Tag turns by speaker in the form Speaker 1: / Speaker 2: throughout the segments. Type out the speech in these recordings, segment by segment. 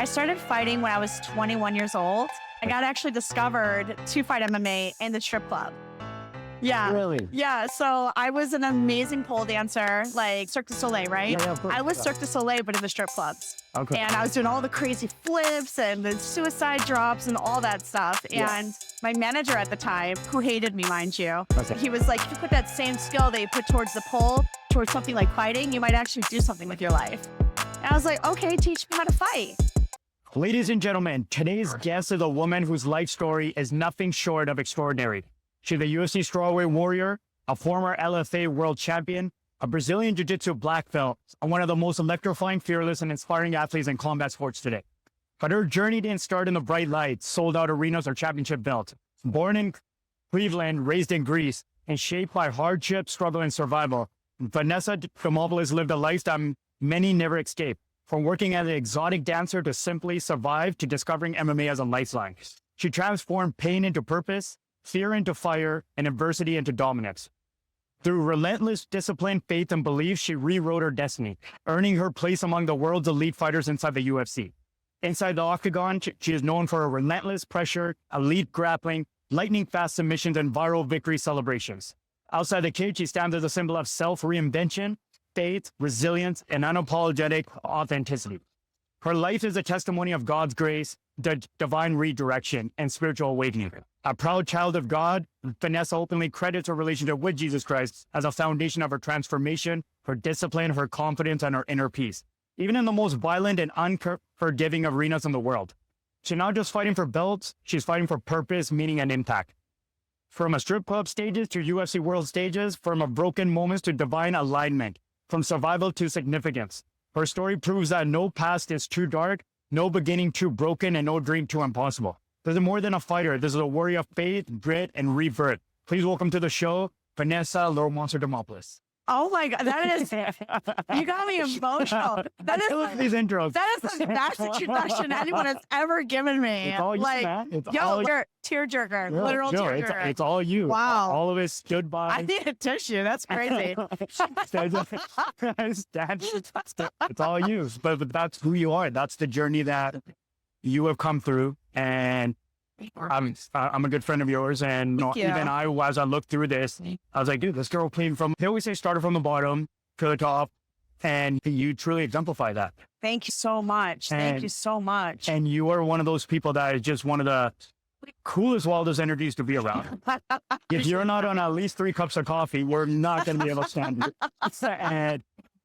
Speaker 1: I started fighting when I was 21 years old. I got actually discovered to fight MMA in the strip club. Yeah.
Speaker 2: Really?
Speaker 1: Yeah. So I was an amazing pole dancer, like Cirque du Soleil, right?
Speaker 2: Yeah, of course.
Speaker 1: I was Cirque du Soleil, but in the strip clubs.
Speaker 2: Okay.
Speaker 1: And I was doing all the crazy flips and the suicide drops and all that stuff.
Speaker 2: Yeah.
Speaker 1: And my manager at the time, who hated me, mind you,
Speaker 2: Okay.
Speaker 1: he was like, if you put that same skill that you put towards the pole, towards something like fighting, you might actually do something with your life. And I was like, okay, teach me how to fight.
Speaker 2: Ladies and gentlemen, today's guest is a woman whose life story is nothing short of extraordinary. She's a UFC strawweight warrior, a former LFA world champion, a Brazilian jiu-jitsu black belt, and one of the most electrifying, fearless, and inspiring athletes in combat sports today. But her journey didn't start in the bright lights, sold-out arenas, or championship belts. Born in Cleveland, raised in Greece, and shaped by hardship, struggle, and survival, Vanessa Demopoulos lived a lifestyle many never escape. From working as an exotic dancer to simply survive to discovering MMA as a lifeline. She transformed pain into purpose, fear into fire, and adversity into dominance. Through relentless discipline, faith, and belief, she rewrote her destiny, earning her place among the world's elite fighters inside the UFC. Inside the octagon, she is known for her relentless pressure, elite grappling, lightning-fast submissions, and viral victory celebrations. Outside the cage, she stands as a symbol of self-reinvention, faith, resilience, and unapologetic authenticity. Her life is a testimony of God's grace, divine redirection, and spiritual awakening. A proud child of God, Vanessa openly credits her relationship with Jesus Christ as a foundation of her transformation, her discipline, her confidence, and her inner peace. Even in the most violent and unforgiving arenas in the world. She's not just fighting for belts, she's fighting for purpose, meaning, and impact. From a strip club stages to UFC world stages, from a broken moments to divine alignment, from survival to significance. Her story proves that no past is too dark, no beginning too broken, and no dream too impossible. This is more than a fighter. This is a warrior of faith, grit, and rebirth. Please welcome to the show, Vanessa Demopoulos.
Speaker 1: Oh my God, that is, you got me emotional. That is
Speaker 2: these intros.
Speaker 1: That is the best introduction anyone has ever given me.
Speaker 2: It's all you, man. It's all
Speaker 1: you're tearjerker,
Speaker 2: you.
Speaker 1: literal
Speaker 2: No,
Speaker 1: tearjerker.
Speaker 2: it's all you.
Speaker 1: Wow.
Speaker 2: All of it stood by.
Speaker 1: I need a tissue. That's crazy.
Speaker 2: It's all you. But that's who you are. That's the journey that you have come through. And I'm a good friend of yours, and even as I looked through this, I was like, dude, this girl came from, they always say started from the bottom to the top, and you truly exemplify that.
Speaker 1: Thank you so much. Thank you so much.
Speaker 2: And you are one of those people that is just one of the coolest, wildest energies to be around. If you're not on at least 3 cups of coffee, we're not going to be able to stand it. And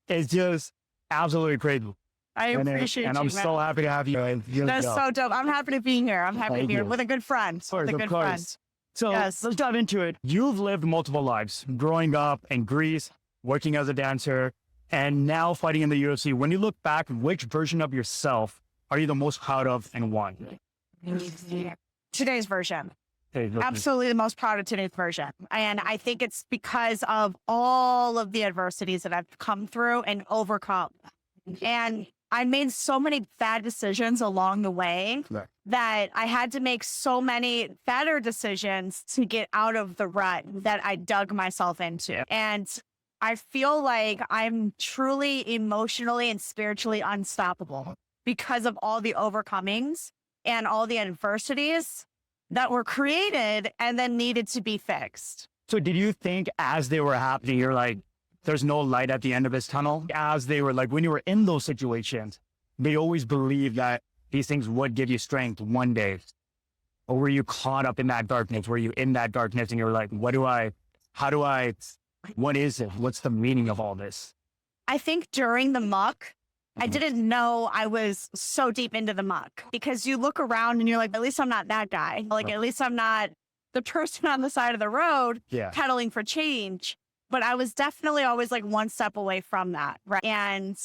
Speaker 2: it's just absolutely crazy.
Speaker 1: I appreciate you,
Speaker 2: and I'm so happy to have you.
Speaker 1: That's so dope. I'm happy to be here. I'm happy to be here with a good friend.
Speaker 2: Of course. So let's dive into it. You've lived multiple lives, growing up in Greece, working as a dancer, and now fighting in the UFC. When you look back, which version of yourself are you the most proud of, and why?
Speaker 1: Today's version. Absolutely the most proud of today's version. And I think it's because of all of the adversities that I've come through and overcome. And I made so many bad decisions along the way that I had to make so many better decisions to get out of the rut that I dug myself into. And I feel like I'm truly emotionally and spiritually unstoppable because of all the overcomings and all the adversities that were created and then needed to be fixed.
Speaker 2: So did you think as they were happening, you're like, there's no light at the end of this tunnel? As they were like, when you were in those situations, they always believed that these things would give you strength one day. Or were you caught up in that darkness? Were you in that darkness and you're like, what is it? What's the meaning of all this?
Speaker 1: I think during the muck, I didn't know I was so deep into the muck, because you look around and you're like, at least I'm not that guy. Like, at least I'm not the person on the side of the road pedaling for change. But I was definitely always like one step away from that. Right. And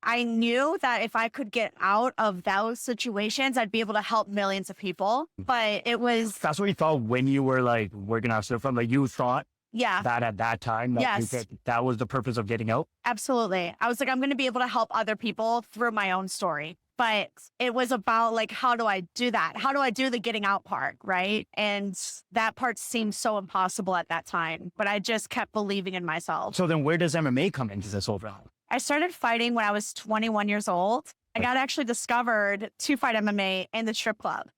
Speaker 1: I knew that if I could get out of those situations, I'd be able to help millions of people. But it was...
Speaker 2: That's what you thought when you were like working out stuff from, like you thought that at that time, that was the purpose of getting out?
Speaker 1: Absolutely. I was like, I'm going to be able to help other people through my own story. But it was about like, how do I do that? How do I do the getting out part, right? And that part seemed so impossible at that time, but I just kept believing in myself.
Speaker 2: So then where does MMA come into this overall?
Speaker 1: I started fighting when I was 21 years old. I got actually discovered to fight MMA in the strip club.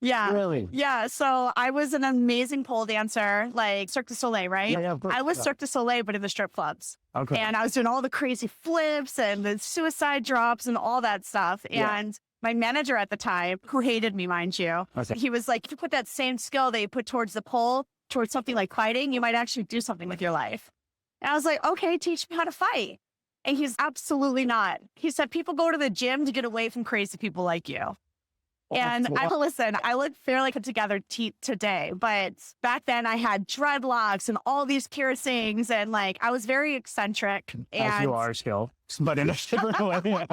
Speaker 1: Yeah.
Speaker 2: Really?
Speaker 1: Yeah. So I was an amazing pole dancer, like Cirque du Soleil, right?
Speaker 2: Yeah, of course.
Speaker 1: I was Cirque du Soleil, but in the strip clubs.
Speaker 2: Okay.
Speaker 1: And I was doing all the crazy flips and the suicide drops and all that stuff.
Speaker 2: Yeah.
Speaker 1: And my manager at the time, who hated me, mind you,
Speaker 2: Okay.
Speaker 1: he was like, if you put that same skill that you put towards the pole, towards something like fighting, you might actually do something with your life. And I was like, okay, teach me how to fight. And he's absolutely not. He said, people go to the gym to get away from crazy people like you. And I look fairly put together today, but back then I had dreadlocks and all these piercings and like, I was very eccentric.
Speaker 2: As you are still, but in a different way.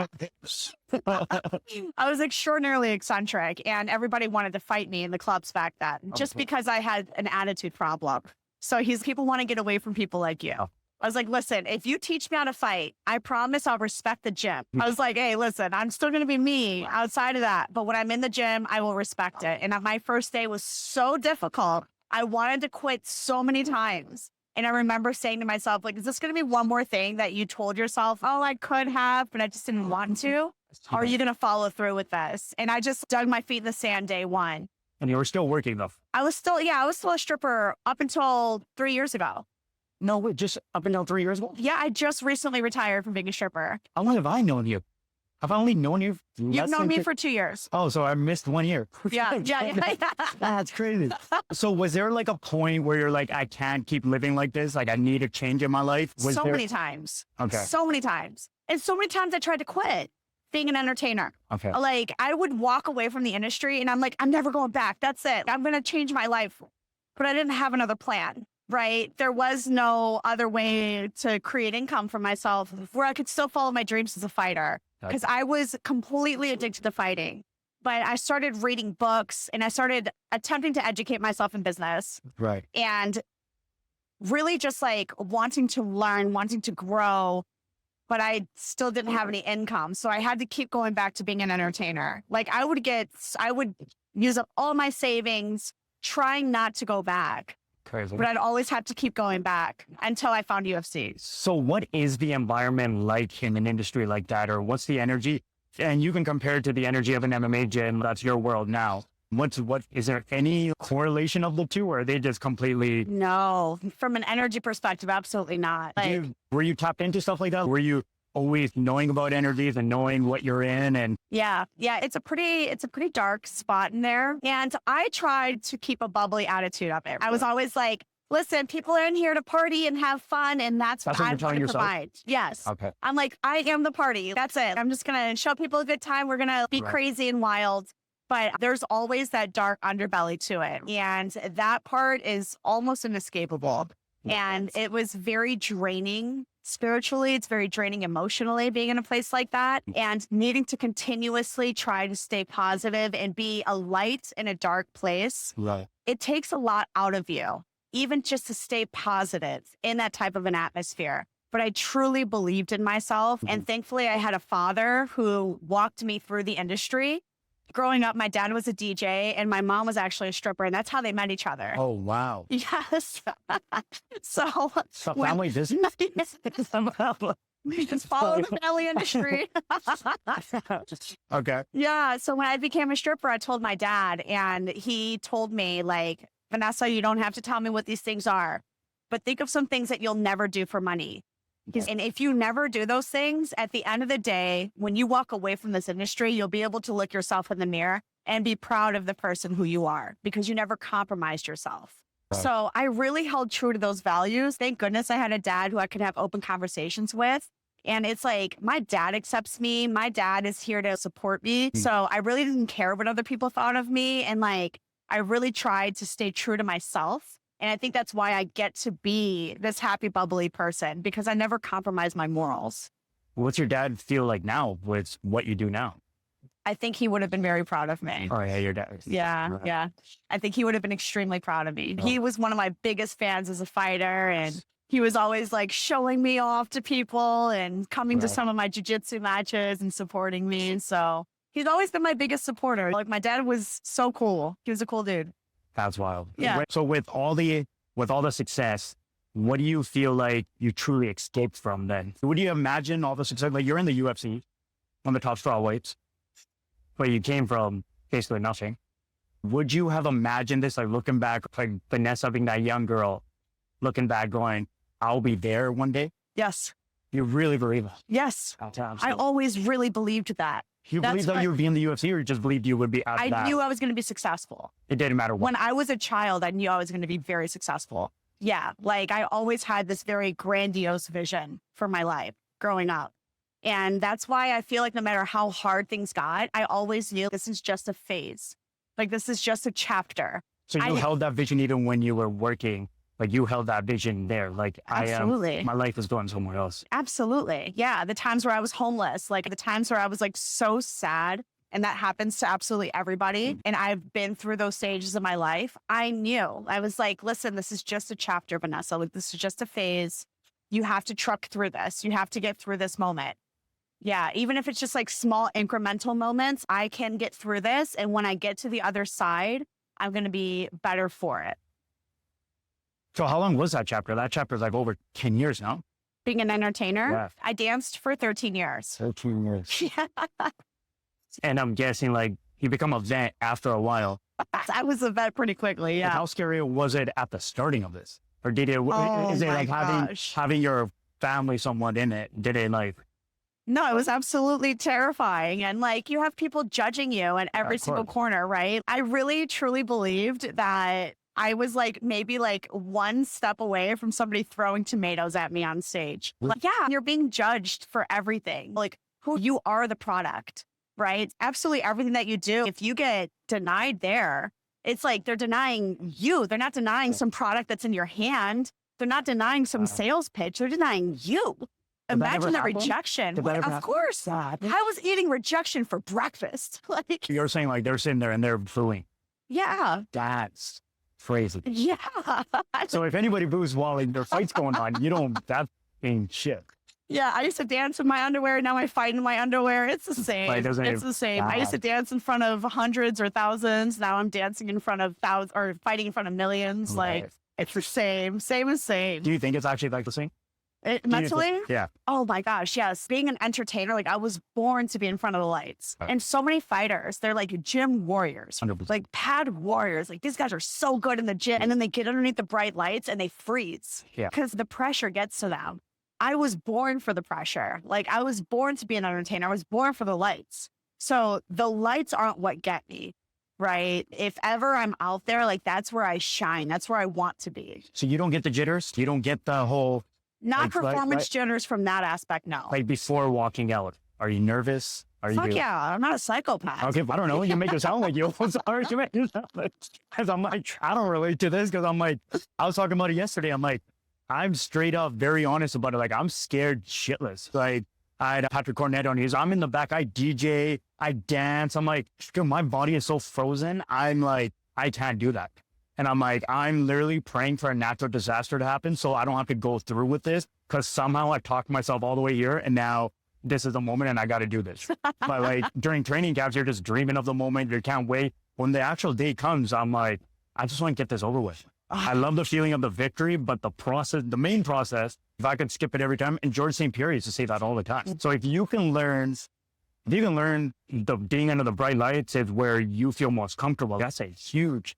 Speaker 1: I was extraordinarily eccentric and everybody wanted to fight me in the clubs back then, just because I had an attitude problem. So people want to get away from people like you. I was like, listen, if you teach me how to fight, I promise I'll respect the gym. I was like, hey, listen, I'm still going to be me outside of that. But when I'm in the gym, I will respect it. And my first day was so difficult. I wanted to quit so many times. And I remember saying to myself, like, is this going to be one more thing that you told yourself, oh, I could have, but I just didn't want to? Or are you going to follow through with this? And I just dug my feet in the sand day one.
Speaker 2: And you were still working though?
Speaker 1: I was still a stripper up until 3 years ago.
Speaker 2: No, wait, just up until 3 years ago?
Speaker 1: Yeah, I just recently retired from being a stripper.
Speaker 2: How long have I known you? Have I only known you?
Speaker 1: You've known me for 2 years.
Speaker 2: Oh, so I missed 1 year.
Speaker 1: Yeah.
Speaker 2: That's crazy. So was there like a point where you're like, I can't keep living like this? Like I need a change in my life?
Speaker 1: Many times.
Speaker 2: Okay.
Speaker 1: So many times. And so many times I tried to quit being an entertainer.
Speaker 2: Okay.
Speaker 1: Like I would walk away from the industry and I'm like, I'm never going back. That's it. I'm going to change my life. But I didn't have another plan. Right. There was no other way to create income for myself where I could still follow my dreams as a fighter because I was completely addicted to fighting. But I started reading books and I started attempting to educate myself in business.
Speaker 2: Right.
Speaker 1: And really just like wanting to learn, wanting to grow, but I still didn't have any income. So I had to keep going back to being an entertainer. Like I would use up all my savings trying not to go back.
Speaker 2: Crazy.
Speaker 1: But I'd always have to keep going back until I found UFC.
Speaker 2: So what is the environment like in an industry like that? Or what's the energy? And you can compare it to the energy of an MMA gym. That's your world now. What is there any correlation of the two, or are they just completely?
Speaker 1: No, from an energy perspective, absolutely not. Like,
Speaker 2: were you tapped into stuff like that? Were you always knowing about energies and knowing what you're in? And
Speaker 1: yeah, it's a pretty dark spot in there. And I tried to keep a bubbly attitude of it. I was always like, listen, people are in here to party and have fun, and that's what I'm going to provide. Yes.
Speaker 2: Okay.
Speaker 1: I'm like, I am the party. That's it. I'm just going to show people a good time. We're going to be crazy and wild. But there's always that dark underbelly to it. And that part is almost inescapable. And it was very draining spiritually. It's very draining emotionally being in a place like that and needing to continuously try to stay positive and be a light in a dark place.
Speaker 2: Right.
Speaker 1: It takes a lot out of you, even just to stay positive in that type of an atmosphere. But I truly believed in myself. And thankfully, I had a father who walked me through the industry. Growing up, my dad was a DJ and my mom was actually a stripper, and that's how they met each other.
Speaker 2: Oh, wow.
Speaker 1: Yes. So
Speaker 2: family business?
Speaker 1: Just follow the family industry.
Speaker 2: Okay.
Speaker 1: Yeah. So when I became a stripper, I told my dad, and he told me, like, Vanessa, you don't have to tell me what these things are, but think of some things that you'll never do for money. And if you never do those things, at the end of the day, when you walk away from this industry, you'll be able to look yourself in the mirror and be proud of the person who you are because you never compromised yourself. Right. So I really held true to those values. Thank goodness I had a dad who I could have open conversations with. And it's like, my dad accepts me. My dad is here to support me. So I really didn't care what other people thought of me. And like, I really tried to stay true to myself. And I think that's why I get to be this happy, bubbly person, because I never compromise my morals.
Speaker 2: What's your dad feel like now with what you do now?
Speaker 1: I think he would have been very proud of me.
Speaker 2: Oh, yeah, your dad.
Speaker 1: Yeah, right. Yeah. I think he would have been extremely proud of me. Oh. He was one of my biggest fans as a fighter, and he was always like showing me off to people and coming to some of my jiu-jitsu matches and supporting me. So he's always been my biggest supporter. Like, my dad was so cool. He was a cool dude.
Speaker 2: That's wild.
Speaker 1: Yeah.
Speaker 2: So with all the success, what do you feel like you truly escaped from then? Would you imagine all the success? Like, you're in the UFC, one of the top strawweights, but you came from basically nothing. Would you have imagined this, like looking back, like Vanessa being that young girl, looking back going, I'll be there one day?
Speaker 1: Yes.
Speaker 2: You really believe it?
Speaker 1: Yes. I always really believed that.
Speaker 2: You believed that you would be in the UFC, or you just believed you would be at that?
Speaker 1: I knew I was going to be successful.
Speaker 2: It didn't matter what.
Speaker 1: When I was a child, I knew I was going to be very successful. Yeah. Like I always had this very grandiose vision for my life growing up. And that's why I feel like no matter how hard things got, I always knew this is just a phase. Like this is just a chapter.
Speaker 2: So you held that vision even when you were working, like you held that vision there. Like
Speaker 1: absolutely.
Speaker 2: My life is going somewhere else.
Speaker 1: Absolutely. Yeah. The times where I was homeless, like the times where I was like so sad, and that happens to absolutely everybody. And I've been through those stages of my life. I knew. I was like, listen, this is just a chapter, Vanessa. Like this is just a phase. You have to truck through this. You have to get through this moment. Yeah, even if it's just like small incremental moments, I can get through this. And when I get to the other side, I'm going to be better for it.
Speaker 2: So how long was that chapter? That chapter is like over 10 years now.
Speaker 1: Being an entertainer,
Speaker 2: yeah.
Speaker 1: I danced for 13 years.
Speaker 2: 13 years.
Speaker 1: Yeah.
Speaker 2: And I'm guessing like you become a vet after a while.
Speaker 1: I was a vet pretty quickly, yeah.
Speaker 2: Like, how scary was it at the starting of this? Or did it, is it like having your family somewhat in it? Did it like...
Speaker 1: No, it was absolutely terrifying. And like you have people judging you at every single corner, right? I really, truly believed that I was like maybe like one step away from somebody throwing tomatoes at me on stage. Like, yeah, you're being judged for everything. Like who you are, the product, right? Absolutely everything that you do. If you get denied there, it's like they're denying you. They're not denying some product that's in your hand. They're not denying some sales pitch. They're denying you. Imagine that rejection. Of course. I was eating rejection for breakfast. Like
Speaker 2: you're saying like they're sitting there and they're booing.
Speaker 1: Yeah.
Speaker 2: That's crazy.
Speaker 1: Yeah.
Speaker 2: So if anybody boos while their fight's going on, you don't, that ain't shit.
Speaker 1: Yeah, I used to dance in my underwear. Now I fight in my underwear. It's the same. It's the same. I used to dance in front of hundreds or thousands. Now I'm dancing in front of thousands or fighting in front of millions. Right. Like it's the same. Same as same.
Speaker 2: Do you think it's actually like the same?
Speaker 1: Mentally?
Speaker 2: Yeah.
Speaker 1: Oh my gosh, yes. Being an entertainer, like I was born to be in front of the lights. And so many fighters, they're like gym warriors,
Speaker 2: 100%.
Speaker 1: Like pad warriors. Like these guys are so good in the gym. And then they get underneath the bright lights and they freeze. Yeah. Because the pressure gets to them. I was born for the pressure. Like I was born to be an entertainer. I was born for the lights. So the lights aren't what get me. Right. If ever I'm out there, like that's where I shine. That's where I want to be.
Speaker 2: So you don't get the jitters? You don't get the whole...
Speaker 1: Not performance jitters from that aspect, no.
Speaker 2: Like before walking out, are you nervous?
Speaker 1: Fuck yeah, I'm not a psychopath.
Speaker 2: Okay, I don't know. You make it sound like you. Sorry, you make it sound like... Because I'm like, I don't relate to this because I'm like, I was talking about it yesterday. I'm like, I'm straight up very honest about it. Like, I'm scared shitless. Like, I had Patrick Cornett on. I'm in the back. I DJ, I dance. I'm like, my body is so frozen. I'm like, I can't do that. And I'm like, I'm literally praying for a natural disaster to happen so I don't have to go through with this because somehow I talked myself all the way here and now this is the moment and I got to do this. But like during training camps, you're just dreaming of the moment. You can't wait. When the actual day comes, I'm like, I just want to get this over with. I love the feeling of the victory, but the process, the main process, if I could skip it every time, and George St. Pierre used to say that all the time. So if you can learn the being under the bright lights is where you feel most comfortable, that's a huge...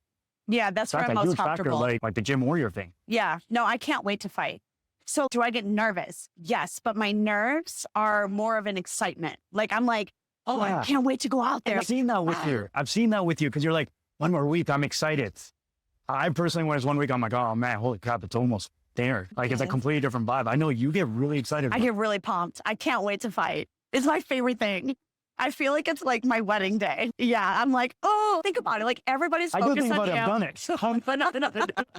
Speaker 1: Yeah, that's where I'm most comfortable.
Speaker 2: Factor, like the gym warrior thing.
Speaker 1: Yeah, no, I can't wait to fight. So do I get nervous? Yes, but my nerves are more of an excitement. Like I'm like, oh, yeah. I can't wait to go out there.
Speaker 2: I've seen that with you. I've seen that with you because you're like, one more week, I'm excited. I personally, when it's 1 week, I'm like, oh man, holy crap, it's almost there. Like it's a completely different vibe. I know you get really excited.
Speaker 1: I get really pumped. I can't wait to fight. It's my favorite thing. I feel like it's like my wedding day. Yeah, I'm like, oh, think about it. Like everybody's focused on you.
Speaker 2: I do think about it. I've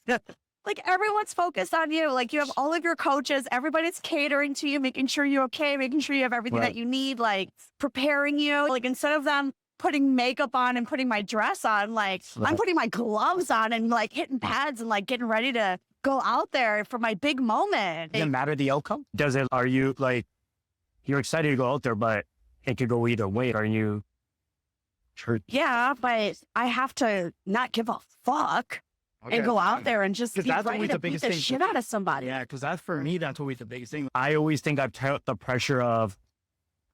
Speaker 1: done it. Like everyone's focused on you. Like you have all of your coaches. Everybody's catering to you, making sure you're okay, making sure you have everything that you need, like preparing you. Like instead of them putting makeup on and putting my dress on, like I'm putting my gloves on and like hitting pads and like getting ready to go out there for my big moment.
Speaker 2: Does it matter the outcome? Are you like, you're excited to go out there, but it could go either way. Are you sure?
Speaker 1: Yeah, but I have to not give a fuck and go out there and just
Speaker 2: that's always the biggest thing.
Speaker 1: Shit out of somebody.
Speaker 2: Yeah, because that's for me, that's always the biggest thing. I always think I've felt the pressure of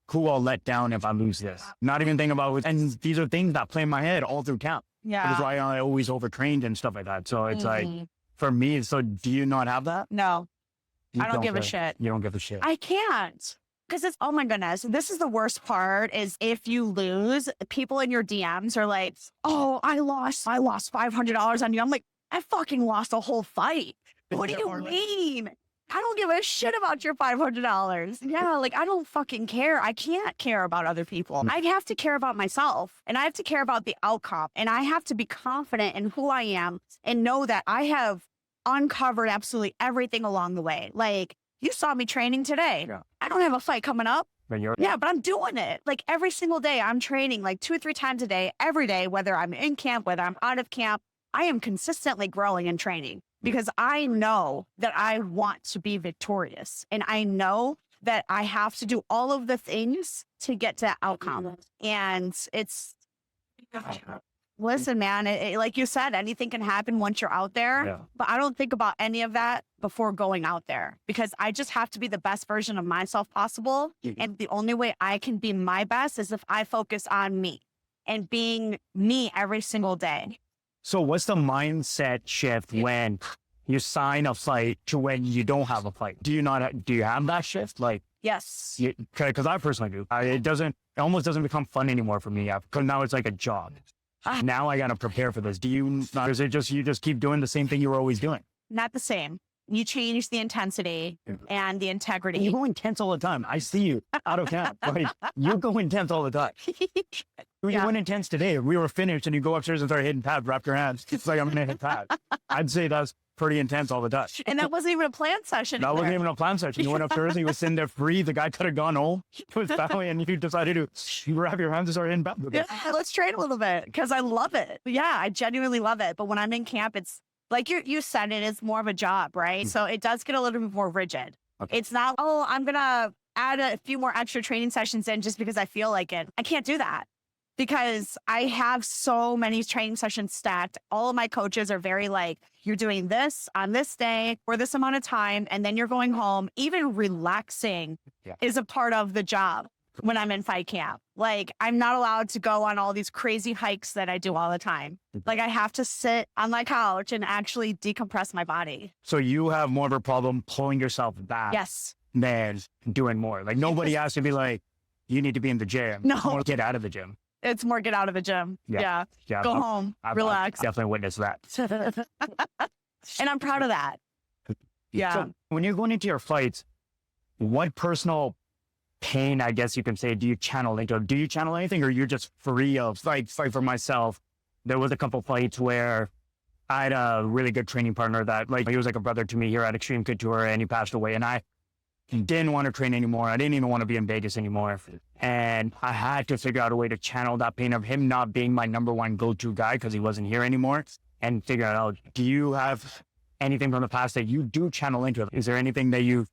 Speaker 2: cool, I'll let down if I lose this. Not even thinking about it. And these are things that play in my head all through camp.
Speaker 1: Yeah.
Speaker 2: That's why I always overtrained and stuff like that. So it's like, for me, so do you not have that?
Speaker 1: No,
Speaker 2: You
Speaker 1: I don't give a shit.
Speaker 2: You don't give a shit.
Speaker 1: I can't. Because it's, oh my goodness, this is the worst part is if you lose, people in your DMs are like, oh, I lost $500 on you. I'm like, I fucking lost a whole fight. What do you mean? I don't give a shit about your $500. Yeah, like I don't fucking care. I can't care about other people. I have to care about myself and I have to care about the outcome and I have to be confident in who I am and know that I have uncovered absolutely everything along the way. Like you saw me training today.
Speaker 2: Yeah.
Speaker 1: I don't have a fight coming up.
Speaker 2: But
Speaker 1: But I'm doing it. Like every single day I'm training like 2 or 3 times a day, every day, whether I'm in camp, whether I'm out of camp, I am consistently growing and training because I know that I want to be victorious. And I know that I have to do all of the things to get to that outcome. And it's, listen, man, like you said, anything can happen once you're out there.
Speaker 2: Yeah.
Speaker 1: But I don't think about any of that before going out there because I just have to be the best version of myself possible. And the only way I can be my best is if I focus on me and being me every single day.
Speaker 2: So what's the mindset shift when you sign a fight to when you don't have a fight? Do you have that shift? Like,
Speaker 1: Yes.
Speaker 2: because I personally do. It almost doesn't become fun anymore for me because now it's like a job. Now I got to prepare for this. Do you not? Is it just, you just keep doing the same thing you were always doing?
Speaker 1: Not the same. You change the intensity and the integrity.
Speaker 2: You go intense all the time. I see you out of camp. Like, you go intense all the time. You went intense today. We were finished and you go upstairs and start hitting pads, wrap your hands. It's like, I'm going to hit pads. I'd say that's pretty intense all the time.
Speaker 1: And that wasn't even a planned session.
Speaker 2: That wasn't even a planned session. You went upstairs and you were sitting there free. The guy could have gone home with family and you decided to wrap your hands and start hitting pads.
Speaker 1: Yeah, let's train a little bit because I love it. Yeah, I genuinely love it. But when I'm in camp, it's like you said, it is more of a job, right? So it does get a little bit more rigid.
Speaker 2: Okay.
Speaker 1: It's not, oh, I'm going to add a few more extra training sessions in just because I feel like it. I can't do that because I have so many training sessions stacked. All of my coaches are very like, you're doing this on this day for this amount of time, and then you're going home. Even relaxing is a part of the job when I'm in fight camp. Like, I'm not allowed to go on all these crazy hikes that I do all the time. Like, I have to sit on my couch and actually decompress my body.
Speaker 2: So you have more of a problem pulling yourself back than doing more. Like, nobody has to be like, you need to be in the gym.
Speaker 1: No.
Speaker 2: Or get out of the gym.
Speaker 1: It's more get out of the gym. Yeah. Go home, relax.
Speaker 2: I've definitely witnessed that.
Speaker 1: And I'm proud of that. Yeah.
Speaker 2: So when you're going into your fights, what personal pain, I guess you can say, do you channel into? Do you channel anything, or you're just free of, like for myself, there was a couple fights where I had a really good training partner that, like, he was like a brother to me here at Extreme Couture, and he passed away, and I didn't want to train anymore. I didn't even want to be in Vegas anymore. And I had to figure out a way to channel that pain of him not being my number one go-to guy because he wasn't here anymore, and figure it out. Do you have anything from the past that you do channel into? Is there anything that you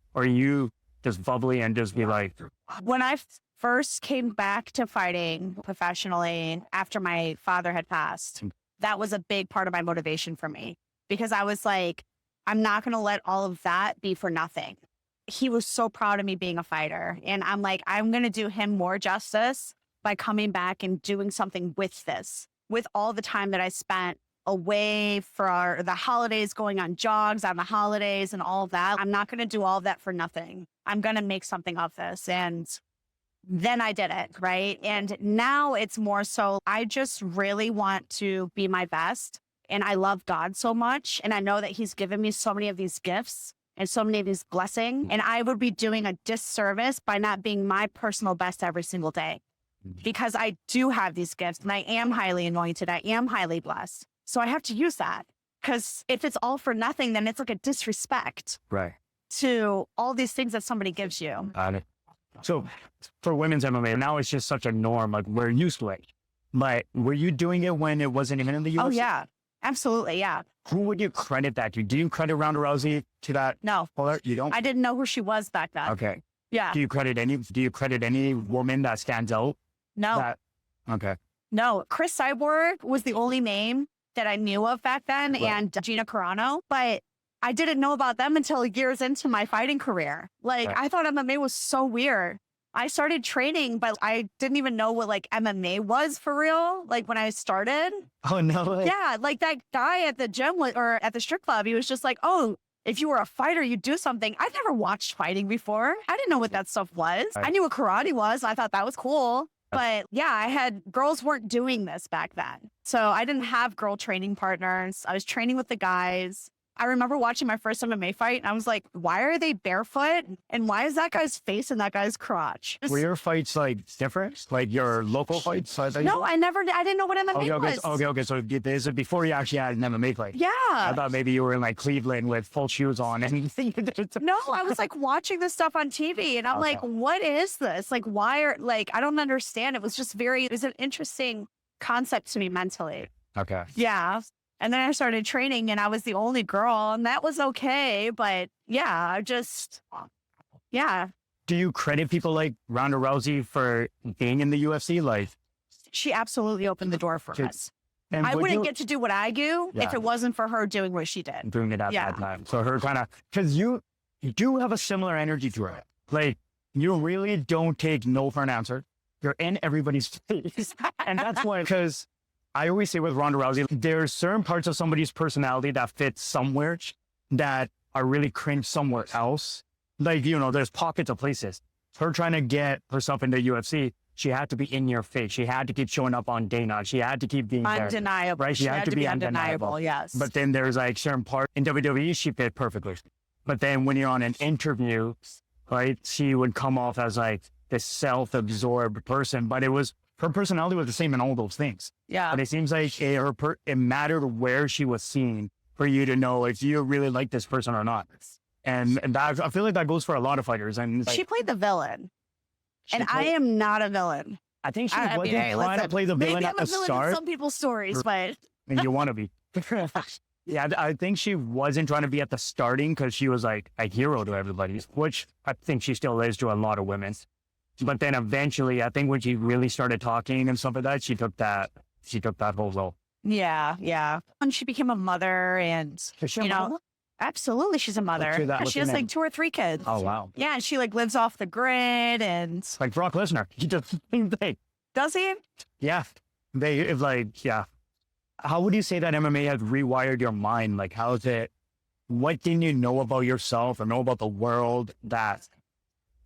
Speaker 2: just bubbly and just be like?
Speaker 1: When I first came back to fighting professionally after my father had passed, that was a big part of my motivation for me, because I was like, I'm not going to let all of that be for nothing. He was so proud of me being a fighter. And I'm like, I'm going to do him more justice by coming back and doing something with this, with all the time that I spent away for the holidays, going on jogs on the holidays and all of that. I'm not going to do all of that for nothing. I'm going to make something of this. And then I did it, right? And now it's more so, I just really want to be my best. And I love God so much. And I know that he's given me so many of these gifts and so many of these blessings. And I would be doing a disservice by not being my personal best every single day, because I do have these gifts and I am highly anointed. I am highly blessed. So I have to use that, because if it's all for nothing, then it's like a disrespect to all these things that somebody gives you.
Speaker 2: So for women's MMA, now it's just such a norm. Like, we're used to it. But were you doing it when it wasn't even in the UFC?
Speaker 1: Oh, yeah. Absolutely, yeah.
Speaker 2: Who would you credit that to? Do you credit Ronda Rousey to that?
Speaker 1: No.
Speaker 2: You don't?
Speaker 1: I didn't know who she was back then.
Speaker 2: Okay.
Speaker 1: Yeah.
Speaker 2: Do you credit any woman that stands out?
Speaker 1: No.
Speaker 2: Okay.
Speaker 1: No. Chris Cyborg was the only name that I knew of back then, and Gina Carano, but I didn't know about them until years into my fighting career. Like, I thought MMA was so weird. I started training, but I didn't even know what like MMA was for real. Like when I started.
Speaker 2: Oh, no way.
Speaker 1: Yeah. Like that guy at the gym or at the strip club, he was just like, oh, if you were a fighter, you'd do something. I'd never watched fighting before. I didn't know what that stuff was. I knew what karate was. I thought that was cool. But yeah, girls weren't doing this back then. So I didn't have girl training partners. I was training with the guys. I remember watching my first MMA fight and I was like, why are they barefoot? And why is that guy's face in that guy's crotch?
Speaker 2: Were your fights like different? Like your local fights?
Speaker 1: No, I didn't know what MMA was.
Speaker 2: Okay. So this is before you actually had an MMA fight.
Speaker 1: Yeah.
Speaker 2: I thought maybe you were in like Cleveland with full shoes on and
Speaker 1: No, I was like watching this stuff on TV and I'm like, what is this? Like, I don't understand. It was an interesting concept to me mentally.
Speaker 2: Okay.
Speaker 1: Yeah. And then I started training and I was the only girl and that was okay. But yeah, yeah.
Speaker 2: Do you credit people like Ronda Rousey for being in the UFC? Like,
Speaker 1: she absolutely opened the door for us.
Speaker 2: And
Speaker 1: I wouldn't get to do what I do if it wasn't for her doing what she did.
Speaker 2: Doing it at that time. So her kind of, because you do have a similar energy to her. Like, you really don't take no for an answer. You're in everybody's face. And that's why, because I always say with Ronda Rousey, there's certain parts of somebody's personality that fit somewhere that are really cringe somewhere else. Like, there's pockets of places. Her trying to get herself into UFC, she had to be in your face. She had to keep showing up on day night. She had to keep being
Speaker 1: undeniable.
Speaker 2: There, right? She had to be undeniable.
Speaker 1: Yes.
Speaker 2: But then there's like certain parts in WWE, she fit perfectly. But then when you're on an interview, right, she would come off as like this self-absorbed person, but her personality was the same in all those things.
Speaker 1: Yeah.
Speaker 2: But it seems like it mattered where she was seen for you to know if you really like this person or not. And that, I feel like that goes for a lot of fighters. And
Speaker 1: she played the villain. I am not a villain.
Speaker 2: I think she wasn't trying to play the villain at the start.
Speaker 1: In some people's stories, but.
Speaker 2: And you want to be. Yeah, I think she wasn't trying to be at the starting because she was like a hero to everybody, which I think she still is to a lot of women. But then eventually, I think when she really started talking and stuff like that, she took that whole role.
Speaker 1: Yeah, yeah. And she became a mother and, absolutely, she's a mother. She has like 2 or 3 kids.
Speaker 2: Oh, wow.
Speaker 1: Yeah, and she like lives off the grid and.
Speaker 2: Like Brock Lesnar. He does the same thing.
Speaker 1: Does he?
Speaker 2: Yeah. How would you say that MMA has rewired your mind? Like, what didn't you know about yourself or know about the world that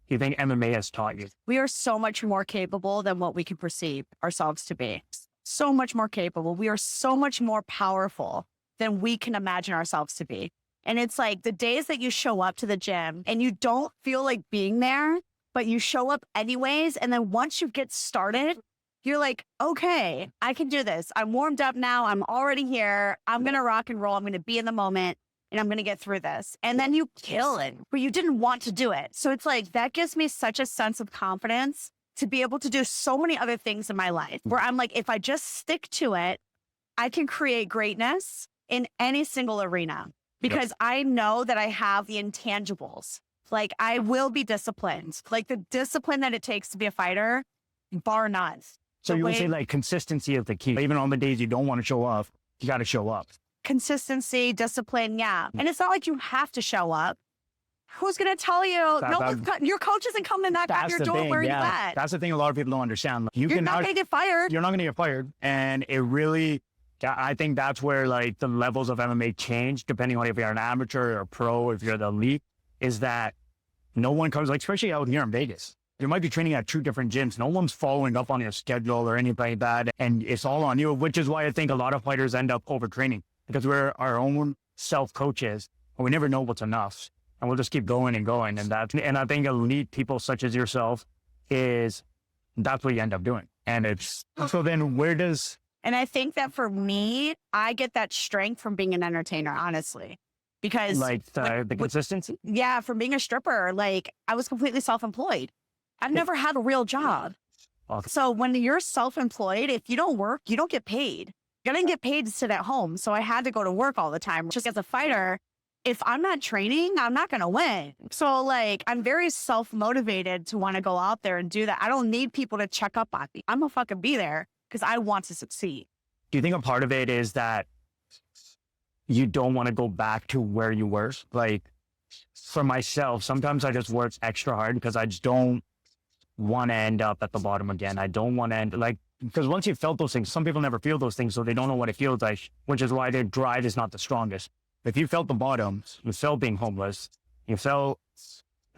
Speaker 2: you think MMA has taught you?
Speaker 1: We are so much more capable than what we can perceive ourselves to be. So much more capable. We are so much more powerful than we can imagine ourselves to be. And it's like the days that you show up to the gym and you don't feel like being there, but you show up anyways. And then once you get started, you're like, okay, I can do this. I'm warmed up now. I'm already here. I'm going to rock and roll. I'm going to be in the moment. And I'm going to get through this. And then you kill it, but you didn't want to do it. So it's like, that gives me such a sense of confidence to be able to do so many other things in my life where I'm like, if I just stick to it, I can create greatness in any single arena because I know that I have the intangibles. Like I will be disciplined, like the discipline that it takes to be a fighter, bar none.
Speaker 2: So you would say like consistency is the key. Even on the days you don't want to show up, you got to show up.
Speaker 1: Consistency, discipline, yeah. And it's not like you have to show up. Who's going to tell you? Your coach isn't coming knock at your door where you at.
Speaker 2: That's the thing a lot of people don't understand.
Speaker 1: You're not going to get fired.
Speaker 2: You're not going to get fired. And it really, I think that's where like the levels of MMA change, depending on if you're an amateur or a pro, if you're the elite, is that no one comes, like especially out here in Vegas. You might be training at 2 different gyms. No one's following up on your schedule or anything like that. And it's all on you, which is why I think a lot of fighters end up overtraining because we're our own self-coaches and we never know what's enough. And we'll just keep going and going. And I think elite people such as yourself that's what you end up doing. And so then where does...
Speaker 1: And I think that for me, I get that strength from being an entertainer, honestly. Because...
Speaker 2: Like the consistency?
Speaker 1: Yeah, from being a stripper, like I was completely self-employed. I've never had a real job.
Speaker 2: Awesome.
Speaker 1: So when you're self-employed, if you don't work, you don't get paid. I didn't get paid to sit at home. So I had to go to work all the time. Just as a fighter, if I'm not training, I'm not going to win. So like, I'm very self-motivated to want to go out there and do that. I don't need people to check up on me. I'm going to fucking be there because I want to succeed.
Speaker 2: Do you think a part of it is that you don't want to go back to where you were? Like for myself, sometimes I just work extra hard because I just don't want to end up at the bottom again. I don't want to end because once you've felt those things, some people never feel those things, so they don't know what it feels like, which is why their drive is not the strongest. If you felt the bottom, you felt being homeless, you felt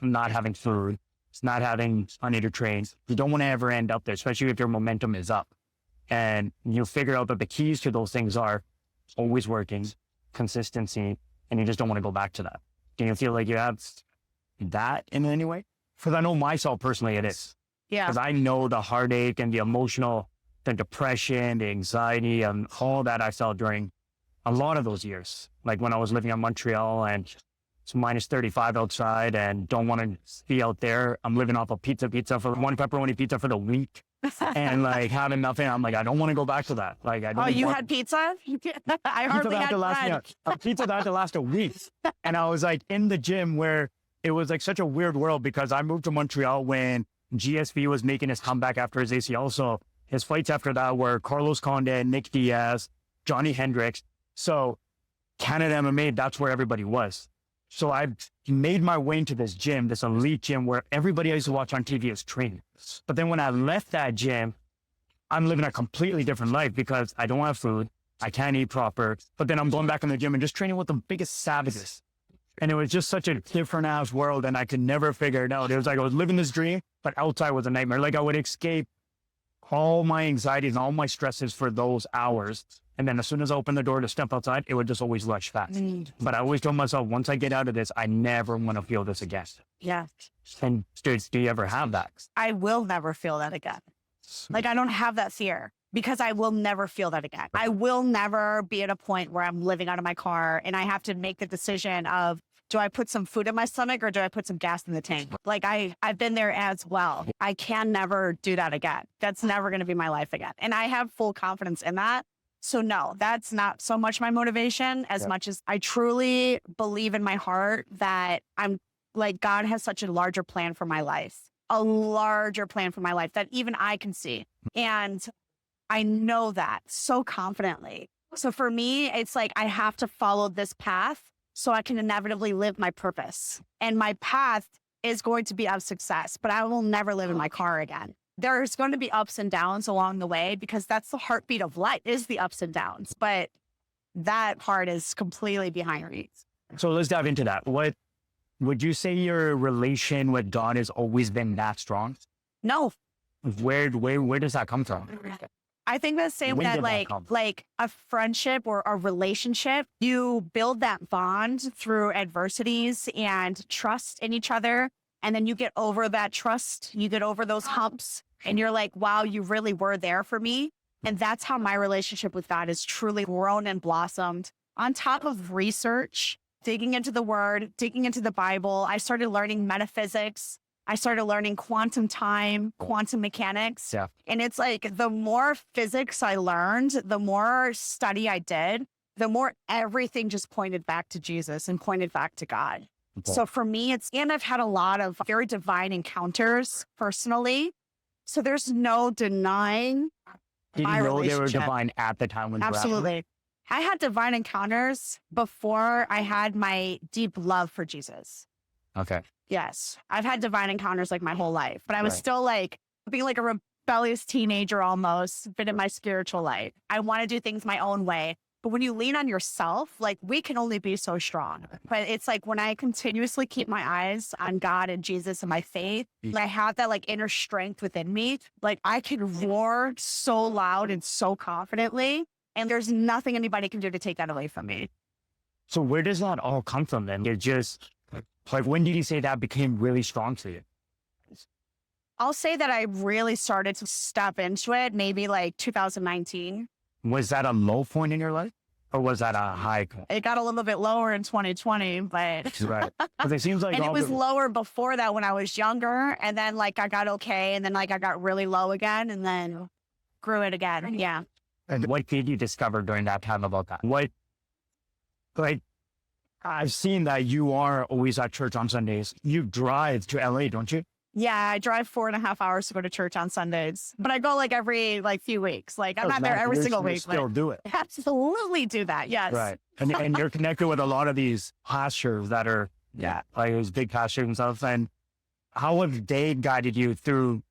Speaker 2: not having food, not having money to train, you don't want to ever end up there, especially if your momentum is up. And you figure out that the keys to those things are always working, consistency, and you just don't want to go back to that. Do you feel like you have that in any way? Because I know myself personally, it is.
Speaker 1: Yeah.
Speaker 2: Because I know the heartache and the emotional, the depression, the anxiety, and all that I felt during a lot of those years. Like when I was living in Montreal and it's minus 35 outside and don't want to be out there. I'm living off of pizza for one pepperoni pizza for the week and like having nothing. I'm like, I don't want to go back to that. Like, I don't.
Speaker 1: Oh, you had pizza? I hardly had bread.
Speaker 2: A pizza that had to last a week. And I was like in the gym where it was like such a weird world because I moved to Montreal when GSP was making his comeback after his ACL. So his fights after that were Carlos Condit, Nick Diaz, Johnny Hendricks. So Canada MMA, that's where everybody was. So I made my way into this gym, this elite gym where everybody I used to watch on TV is training. But then when I left that gym, I'm living a completely different life because I don't have food. I can't eat proper. But then I'm going back in the gym and just training with the biggest savages. And it was just such a different ass world and I could never figure it out. It was like I was living this dream, but outside was a nightmare. Like I would escape all my anxieties and all my stresses for those hours. And then as soon as I opened the door to step outside, it would just always rush fast. But I always told myself, once I get out of this, I never want to feel this again.
Speaker 1: Yeah.
Speaker 2: And do you ever have that?
Speaker 1: I will never feel that again. Like I don't have that fear because I will never feel that again. I will never be at a point where I'm living out of my car and I have to make the decision of, do I put some food in my stomach or do I put some gas in the tank? Like I've been there as well. I can never do that again. That's never going to be my life again. And I have full confidence in that. So no, that's not so much my motivation as much as I truly believe in my heart that I'm like, God has such a larger plan for my life, a larger plan for my life that even I can see. And I know that so confidently. So for me, it's like, I have to follow this path so I can inevitably live my purpose. And my path is going to be of success, but I will never live in my car again. There's going to be ups and downs along the way because that's the heartbeat of life is the ups and downs. But that part is completely behind me.
Speaker 2: So let's dive into that. What would you say your relation with God has always been that strong?
Speaker 1: No.
Speaker 2: Where does that come from?
Speaker 1: I think the same that like a friendship or a relationship, you build that bond through adversities and trust in each other. And then you get over that trust, you get over those humps and you're like, wow, you really were there for me. And that's how my relationship with God has truly grown and blossomed. On top of research, digging into the word, digging into the Bible, I started learning metaphysics. I started learning quantum time, quantum mechanics. Yeah. And it's like the more physics I learned, the more study I did, the more everything just pointed back to Jesus and pointed back to God. Okay. So for me, and I've had a lot of very divine encounters personally. So there's no denying my relationship. Did you know they were divine at the time when absolutely. I had divine encounters before I had my deep love for Jesus.
Speaker 2: Okay.
Speaker 1: Yes. I've had divine encounters like my whole life, but I was still like being like a rebellious teenager almost, been in my spiritual life. I want to do things my own way. But when you lean on yourself, like we can only be so strong. But it's like when I continuously keep my eyes on God and Jesus and my faith, I have that like inner strength within me. Like I can roar so loud and so confidently. And there's nothing anybody can do to take that away from me.
Speaker 2: So where does that all come from then? It just like, when did you say that became really strong to you?
Speaker 1: I'll say that I really started to step into it maybe like 2019.
Speaker 2: Was that a low point in your life or was that a high point?
Speaker 1: It got a little bit lower in 2020, but
Speaker 2: right. Because it seems like
Speaker 1: and it was lower before that when I was younger. And then like I got okay. And then like I got really low again and then grew it again. Yeah.
Speaker 2: And what did you discover during that time about that? What, like, I've seen that you are always at church on Sundays. You drive to LA, don't you?
Speaker 1: Yeah, I drive 4.5 hours to go to church on Sundays, but I go like every like few weeks. Like I'm not there every single week.
Speaker 2: Still do it.
Speaker 1: Absolutely do that. Yes.
Speaker 2: Right. And you're connected with a lot of these pastors that are, like those big pastors and stuff. And how have they guided you through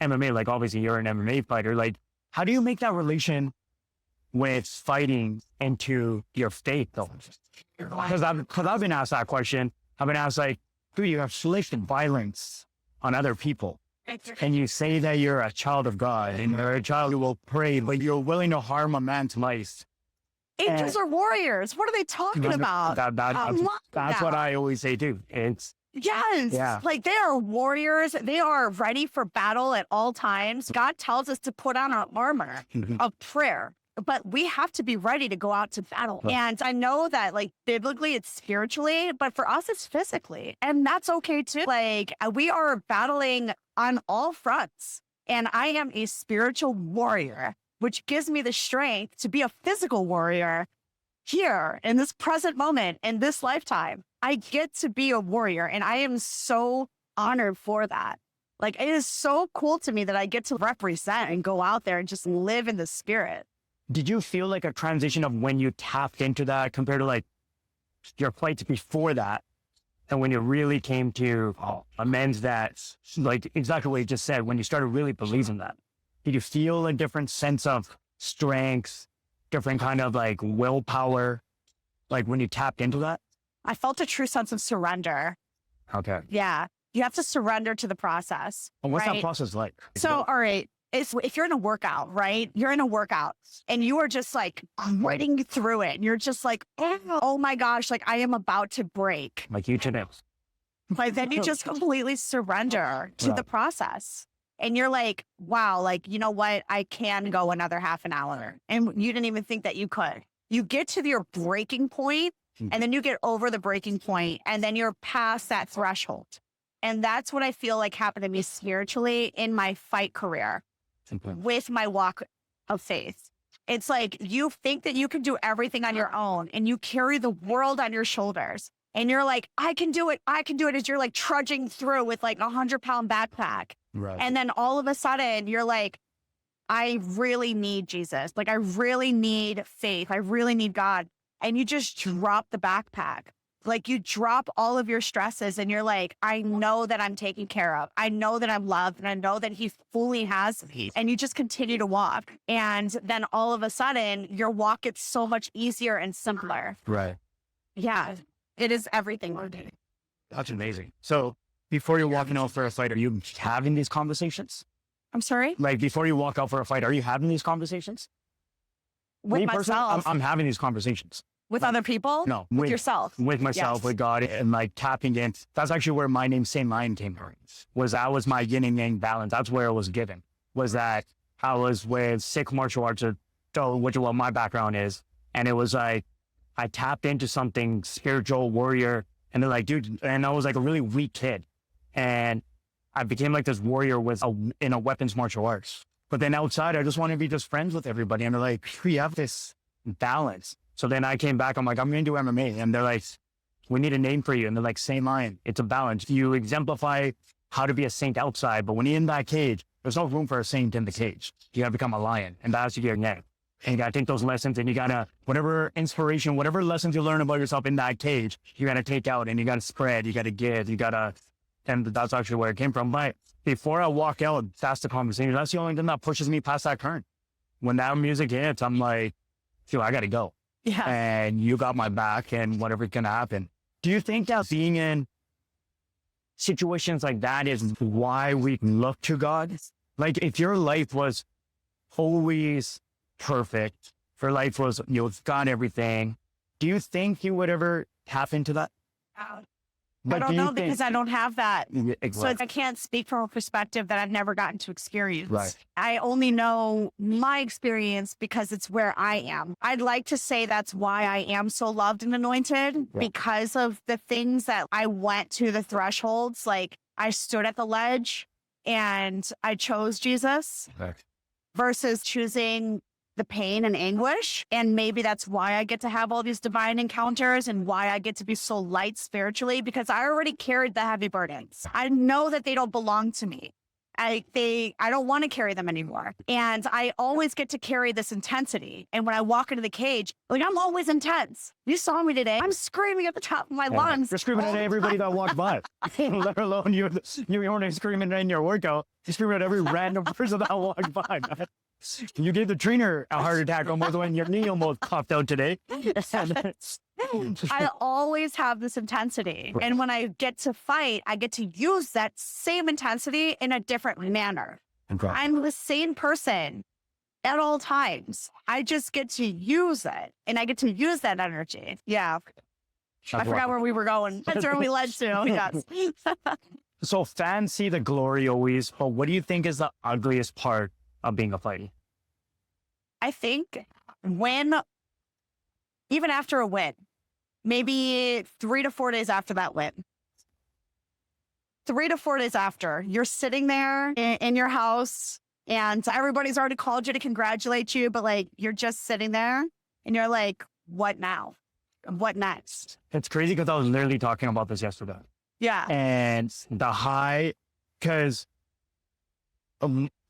Speaker 2: MMA, like obviously you're an MMA fighter. Like, how do you make that relation with fighting into your faith though? Because I've been asked that question. I've been asked like, dude, you have inflicted violence on other people. And you say that you're a child of God and you're a child who will pray, but you're willing to harm a man's life.
Speaker 1: Angels are warriors. What are they talking about?
Speaker 2: That's what I always say too. It's
Speaker 1: yes. Like they are warriors. They are ready for battle at all times. God tells us to put on our armor of prayer, but we have to be ready to go out to battle. Right. And I know that like biblically it's spiritually, but for us it's physically. And that's okay too. Like we are battling on all fronts. And I am a spiritual warrior, which gives me the strength to be a physical warrior here in this present moment, in this lifetime. I get to be a warrior and I am so honored for that. Like it is so cool to me that I get to represent and go out there and just live in the spirit.
Speaker 2: Did you feel like a transition of when you tapped into that compared to like your fights before that? And when you really came to amends that, like exactly what you just said, when you started really believing that, did you feel a different sense of strength, different kind of like willpower, like when you tapped into that?
Speaker 1: I felt a true sense of surrender.
Speaker 2: Okay.
Speaker 1: Yeah. You have to surrender to the process.
Speaker 2: And what's that process like?
Speaker 1: So, all right. If you're in a workout, right? You're in a workout and you are just like gritting through it. And you're just like, oh my gosh, like I am about to break.
Speaker 2: Like you today.
Speaker 1: But then you just completely surrender to the process. And you're like, wow, like, you know what? I can go another half an hour. And you didn't even think that you could. You get to your breaking point and then you get over the breaking point and then you're past that threshold. And that's what I feel like happened to me spiritually in my fight career with my walk of faith. It's like you think that you can do everything on your own and you carry the world on your shoulders. And you're like, I can do it. I can do it as you're like trudging through with like 100-pound backpack. Right. And then all of a sudden you're like, I really need Jesus. Like I really need faith. I really need God. And you just drop the backpack. Like you drop all of your stresses and you're like, I know that I'm taken care of. I know that I'm loved and I know that he fully has me. And you just continue to walk. And then all of a sudden your walk gets so much easier and simpler.
Speaker 2: Right.
Speaker 1: Yeah. It is everything.
Speaker 2: That's amazing. So before you're walking out for a fight, are you having these conversations?
Speaker 1: I'm sorry?
Speaker 2: Like before you walk out for a fight, are you having these conversations?
Speaker 1: With myself?
Speaker 2: I'm having these conversations.
Speaker 1: With other people?
Speaker 2: No.
Speaker 1: With yourself?
Speaker 2: With myself, yes. With God, and like tapping in. That's actually where my name, Saint Lion, came from. That was my yin and yang balance. That's where it was given. Was that I was with Sikh martial arts, which is what my background is. And it was like, I tapped into something spiritual, warrior. And they're like, dude, and I was like a really weak kid. And I became like this warrior in a weapons martial arts. But then outside, I just want to be just friends with everybody. And they're like, we have this balance. So then I came back, I'm like, I'm going to do MMA. And they're like, we need a name for you. And they're like, Saint Lion. It's a balance. You exemplify how to be a saint outside. But when you're in that cage, there's no room for a saint in the cage. You got to become a lion. And that's your name. And you got to take those lessons and you got to, whatever inspiration, whatever lessons you learn about yourself in that cage, you got to take out and you got to spread, you got to give, you got to, and that's actually where it came from. But before I walk out, that's the conversation. That's the only thing that pushes me past that current. When that music hits, I'm like, I got to go. Yeah. And you got my back and whatever's going to happen. Do you think that being in situations like that is why we look to God? Like if your life was always perfect, if your life was, you've got everything, do you think you would ever tap into that?
Speaker 1: I don't know because I don't have that. Exactly. So I can't speak from a perspective that I've never gotten to experience. Right. I only know my experience because it's where I am. I'd like to say that's why I am so loved and anointed because of the things that I went to, the thresholds. Like I stood at the ledge and I chose Jesus versus choosing the pain and anguish. And maybe that's why I get to have all these divine encounters and why I get to be so light spiritually, because I already carried the heavy burdens. I know that they don't belong to me. I don't want to carry them anymore. And I always get to carry this intensity. And when I walk into the cage, like, I'm always intense. You saw me today. I'm screaming at the top of my lungs.
Speaker 2: You're screaming at everybody that walked by, let alone you weren't screaming in your workout. You're screaming at every random person that walked by. Man. You gave the trainer a heart attack almost when your knee almost popped out today.
Speaker 1: I always have this intensity. And when I get to fight, I get to use that same intensity in a different manner. I'm the same person at all times. I just get to use it, and I get to use that energy. Yeah. I forgot where we were going. That's where we led to. Yes.
Speaker 2: So fans see the glory always, but what do you think is the ugliest part of being a fighter?
Speaker 1: I think even after a win, maybe 3 to 4 days after that win, 3 to 4 days after, you're sitting there in your house and everybody's already called you to congratulate you, but like, you're just sitting there and you're like, what now? What next?
Speaker 2: It's crazy because I was literally talking about this yesterday.
Speaker 1: Yeah.
Speaker 2: And the high, because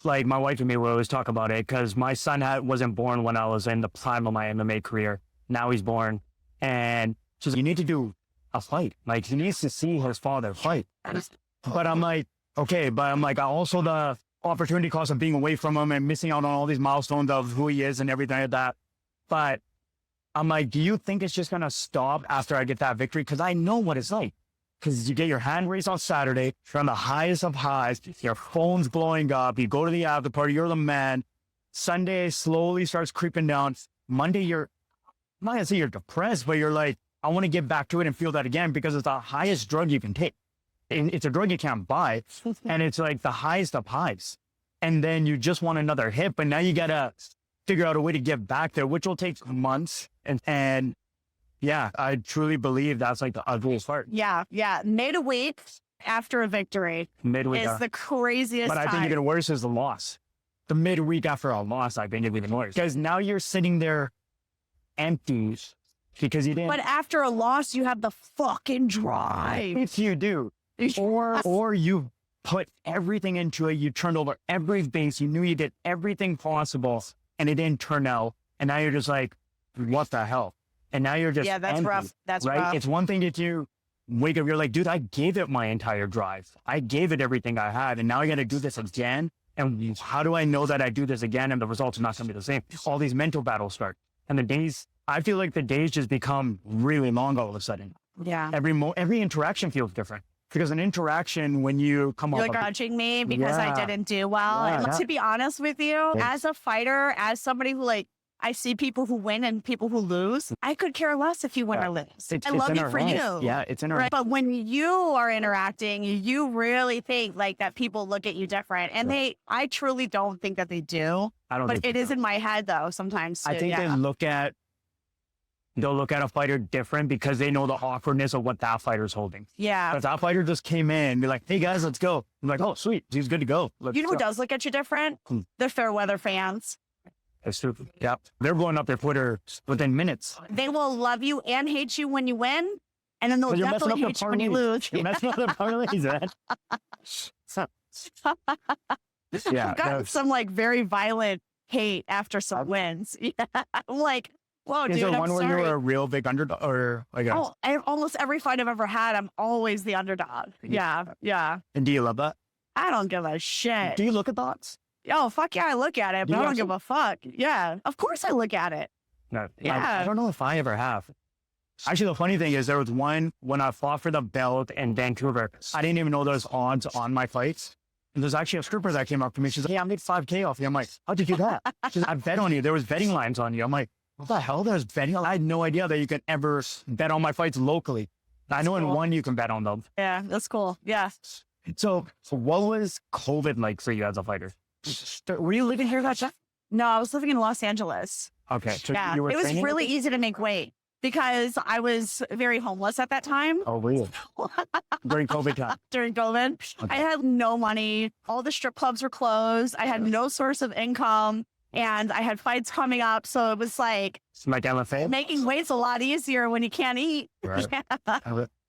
Speaker 2: like my wife and me will always talk about it, because my son wasn't born when I was in the prime of my MMA career. Now he's born. And she's like, you need to do a fight. Like, he needs to see his father fight. But I'm like, okay, but I'm like, also the opportunity cost of being away from him and missing out on all these milestones of who he is and everything like that. But I'm like, do you think it's just going to stop after I get that victory? Because I know what it's like. Because you get your hand raised on Saturday, you're on the highest of highs, your phone's blowing up, you go to the after party, you're the man. Sunday slowly starts creeping down. Monday, I'm not going to say you're depressed, but you're like, I want to get back to it and feel that again, because it's the highest drug you can take. And it's a drug you can't buy. And it's like the highest of highs. And then you just want another hit, but now you got to figure out a way to get back there, which will take months. And yeah, I truly believe that's like the ugliest part.
Speaker 1: Yeah. Midweek after a victory is the craziest
Speaker 2: But I think even worse is the loss. The midweek after a loss, I think it's even worse. Because now you're sitting there empty because you didn't.
Speaker 1: But after a loss, you have the fucking drive.
Speaker 2: If you do. Or you put everything into it. You turned over every base. You knew you did everything possible and it didn't turn out. And now you're just like, what the hell? And now you're just
Speaker 1: that's
Speaker 2: empty,
Speaker 1: rough. That's
Speaker 2: right.
Speaker 1: rough.
Speaker 2: It's one thing that you wake up, you're like, dude, I gave it my entire drive. I gave it everything I had. And now I got to do this again. And how do I know that I do this again and the results are not going to be the same? All these mental battles start. And the days, I feel like the days just become really long all of a sudden.
Speaker 1: Yeah.
Speaker 2: Every interaction feels different. Because an interaction, when you come
Speaker 1: You're judging me because I didn't do well. And to be honest with you, as a fighter, as somebody who like, I see people who win and people who lose. I could care less if you win or lose. I love you for you.
Speaker 2: Yeah, it's in our
Speaker 1: But when you are interacting, you really think like that people look at you different. And I truly don't think that they do.
Speaker 2: I don't think
Speaker 1: it is in my head though, sometimes too.
Speaker 2: I think they'll look at a fighter different because they know the awkwardness of what that fighter's holding.
Speaker 1: Yeah.
Speaker 2: But that fighter just came in and be like, hey guys, let's go. I'm like, oh, sweet. He's good to go.
Speaker 1: You know who does look at you different? The fair weather fans.
Speaker 2: That's stupid. Yep. They're blowing up their Twitter within minutes.
Speaker 1: They will love you and hate you when you win. And then they'll definitely hate you when you lose.
Speaker 2: You're messing up the parlays, man. Yeah.
Speaker 1: I've gotten some like very violent hate after some wins. Yeah. I'm like, whoa, dude,
Speaker 2: Is there
Speaker 1: I'm
Speaker 2: one
Speaker 1: sorry.
Speaker 2: where you were a real big underdog or like
Speaker 1: almost every fight I've ever had, I'm always the underdog. Yeah.
Speaker 2: And do you love that?
Speaker 1: I don't give a shit.
Speaker 2: Do you look at thoughts?
Speaker 1: Oh, fuck yeah, I look at it, but I don't give a fuck. Yeah, of course I look at it.
Speaker 2: No,
Speaker 1: yeah.
Speaker 2: I don't know if I ever have. Actually, the funny thing is there was one when I fought for the belt in Vancouver. I didn't even know there was odds on my fights. And there's actually a stripper that came up to me. She's like, hey, I made $5,000 off you. I'm like, how'd you do that? She's like, I bet on you. There was betting lines on you. I'm like, what the hell? There's betting? I had no idea that you could ever bet on my fights locally. I know in one you can bet on them.
Speaker 1: Yeah, that's cool. Yeah.
Speaker 2: So what was COVID like for you as a fighter? Were you living here that time?
Speaker 1: No, I was living in Los Angeles.
Speaker 2: Okay. So
Speaker 1: yeah,
Speaker 2: you were
Speaker 1: it was really easy to make weight because I was very homeless at that time.
Speaker 2: Oh, really? During COVID time?
Speaker 1: During COVID. Okay. I had no money. All the strip clubs were closed. I had no source of income and I had fights coming up. So it was like making weight's a lot easier when you can't eat.
Speaker 2: Right.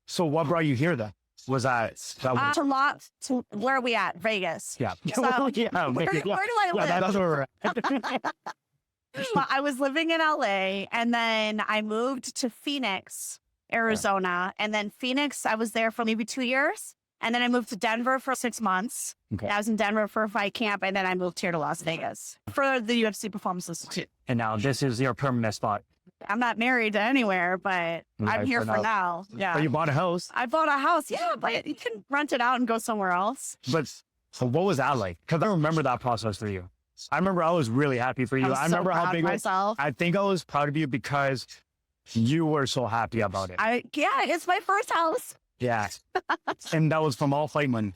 Speaker 2: So what brought you here then? was that?
Speaker 1: To where are we at? Vegas.
Speaker 2: Yeah.
Speaker 1: So, where do I live?
Speaker 2: That's where we're at.
Speaker 1: Well, I was living in LA and then I moved to Phoenix, Arizona. And then Phoenix, I was there for maybe 2 years. And then I moved to Denver for 6 months.
Speaker 2: Okay.
Speaker 1: I was in Denver for a fight camp. And then I moved here to Las Vegas for the UFC Performance Institute.
Speaker 2: And now this is your permanent spot.
Speaker 1: I'm not married to anywhere, but I'm here for now. Yeah.
Speaker 2: But you bought a house.
Speaker 1: I bought a house. Yeah, but you can rent it out and go somewhere else.
Speaker 2: But so what was that like? Because I remember that process for you. I remember I was really happy for you. I remember how big
Speaker 1: myself.
Speaker 2: I think I was proud of you because you were so happy about it.
Speaker 1: It's my first house.
Speaker 2: Yeah. And that was from all fight money.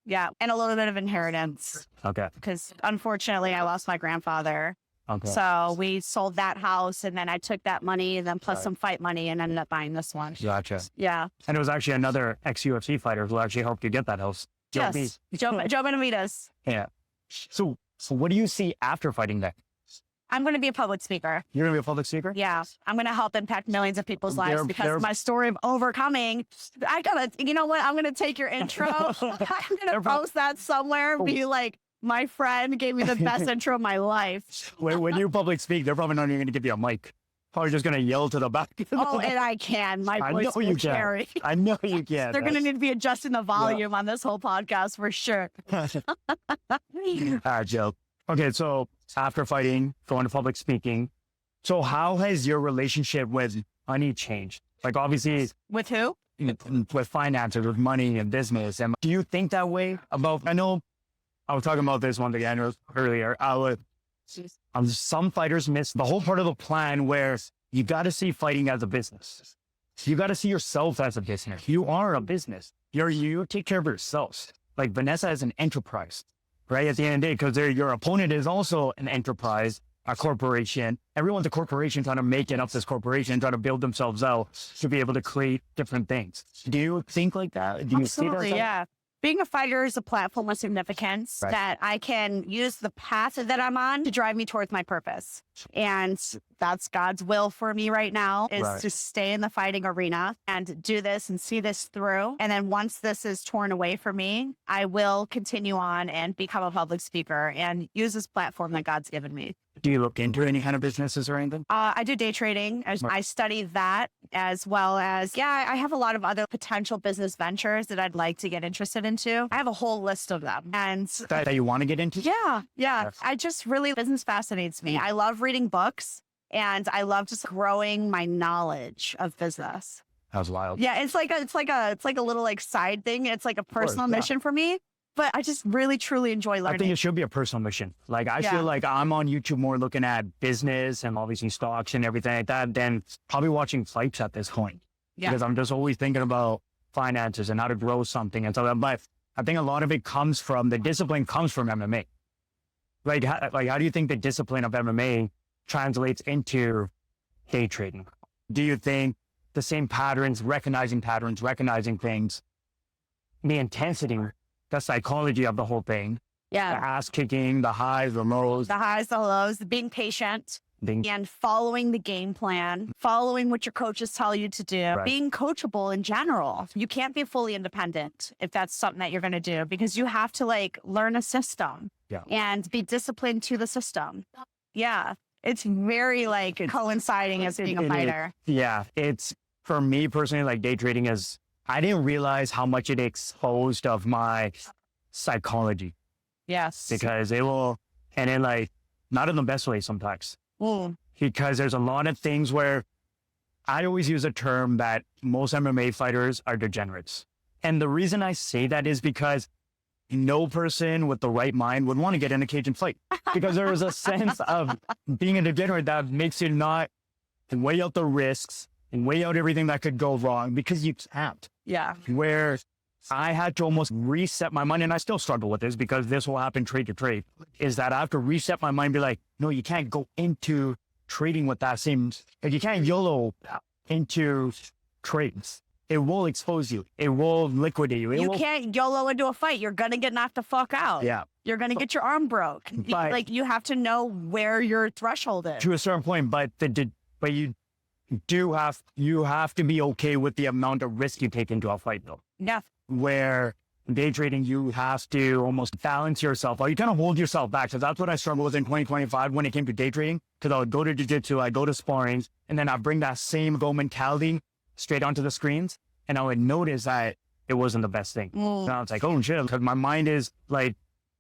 Speaker 1: Yeah. And a little bit of inheritance.
Speaker 2: Okay.
Speaker 1: Because unfortunately I lost my grandfather.
Speaker 2: Okay.
Speaker 1: So we sold that house and then I took that money and then plus some fight money and ended up buying this one.
Speaker 2: Gotcha.
Speaker 1: Yeah.
Speaker 2: And it was actually another ex-UFC fighter who actually helped you get that house.
Speaker 1: Yes. Joe Benavidez.
Speaker 2: Yeah. So what do you see after fighting that?
Speaker 1: I'm going to be a public speaker.
Speaker 2: You're going to be a public speaker?
Speaker 1: Yeah. I'm going to help impact millions of people's lives because of my story of overcoming. You know what? I'm going to take your intro. I'm going to post that somewhere and be like, my friend gave me the best intro of my life.
Speaker 2: When you public speak, they're probably not even going to give you a mic. Probably just going to yell to the back.
Speaker 1: Oh, and I can. My voice will carry.
Speaker 2: I know you can.
Speaker 1: They're going to need to be adjusting the volume on this whole podcast for sure.
Speaker 2: All right, Joe. Okay, so after fighting, going to public speaking, so how has your relationship with money changed? Like obviously...
Speaker 1: With who?
Speaker 2: With finances, with money and business. And do you think that way about... I know I was talking about this one again earlier. Some fighters miss the whole part of the plan where you got to see fighting as a business. You got to see yourself as a business. You are a business. You take care of yourself. Like Vanessa is an enterprise, right? At the end of the day, because your opponent is also an enterprise, a corporation. Everyone's a corporation trying to make it up this corporation, trying to build themselves out to be able to create different things. Do you think like that? Do you see that?
Speaker 1: Yeah. Being a fighter is a platform of significance that I can use the path that I'm on to drive me towards my purpose. And that's God's will for me right now is to stay in the fighting arena and do this and see this through. And then once this is torn away from me, I will continue on and become a public speaker and use this platform that God's given me.
Speaker 2: Do you look into any kind of businesses or anything?
Speaker 1: I do day trading. I study that as well as, I have a lot of other potential business ventures that I'd like to get interested into. I have a whole list of them. And
Speaker 2: that you want to get into?
Speaker 1: Yeah. Business fascinates me. I love reading books and I love just growing my knowledge of business.
Speaker 2: That was wild.
Speaker 1: Yeah. It's like a little like side thing. It's like a personal mission for me. But I just really, truly enjoy learning.
Speaker 2: I think it should be a personal mission. Like, I feel like I'm on YouTube more looking at business and obviously stocks and everything like that than probably watching fights at this point. Yeah. Because I'm just always thinking about finances and how to grow something and so on. But I think a lot of it comes from, the discipline comes from MMA. Like how do you think the discipline of MMA translates into day trading? Do you think the same patterns, recognizing things, the intensity, the psychology of the whole thing.
Speaker 1: Yeah.
Speaker 2: The ass kicking, the highs, the lows.
Speaker 1: The highs, the lows, being patient and following the game plan, following what your coaches tell you to do, being coachable in general. You can't be fully independent if that's something that you're going to do because you have to like learn a system and be disciplined to the system. Yeah. It's very like coinciding as being a fighter.
Speaker 2: It's for me personally, like day trading is, I didn't realize how much it exposed of my psychology.
Speaker 1: Yes.
Speaker 2: Because it will, and then like, not in the best way sometimes. Because there's a lot of things where I always use a term that most MMA fighters are degenerates. And the reason I say that is because no person with the right mind would want to get in a cage and fight. Because there is a sense of being a degenerate that makes you not weigh out the risks and weigh out everything that could go wrong because you can't.
Speaker 1: Yeah.
Speaker 2: Where I had to almost reset my mind, and I still struggle with this because this will happen trade to trade, is that I have to reset my mind and be like, no, you can't go into trading with that same, like you can't YOLO into trades. It will expose you. It will liquidate you.
Speaker 1: You can't YOLO into a fight. You're going to get knocked the fuck out.
Speaker 2: Yeah.
Speaker 1: You're going to get your arm broke. Like you have to know where your threshold is.
Speaker 2: To a certain point, but you have to be okay with the amount of risk you take into a fight though.
Speaker 1: Yeah.
Speaker 2: where day trading, you have to almost balance yourself, or you kind of hold yourself back. So that's what I struggled with in 2025 when it came to day trading, because I would go to jiu-jitsu, I go to sparrings, and then I bring that same go mentality straight onto the screens. And I would notice that it wasn't the best thing. And I was like, oh shit, because my mind is like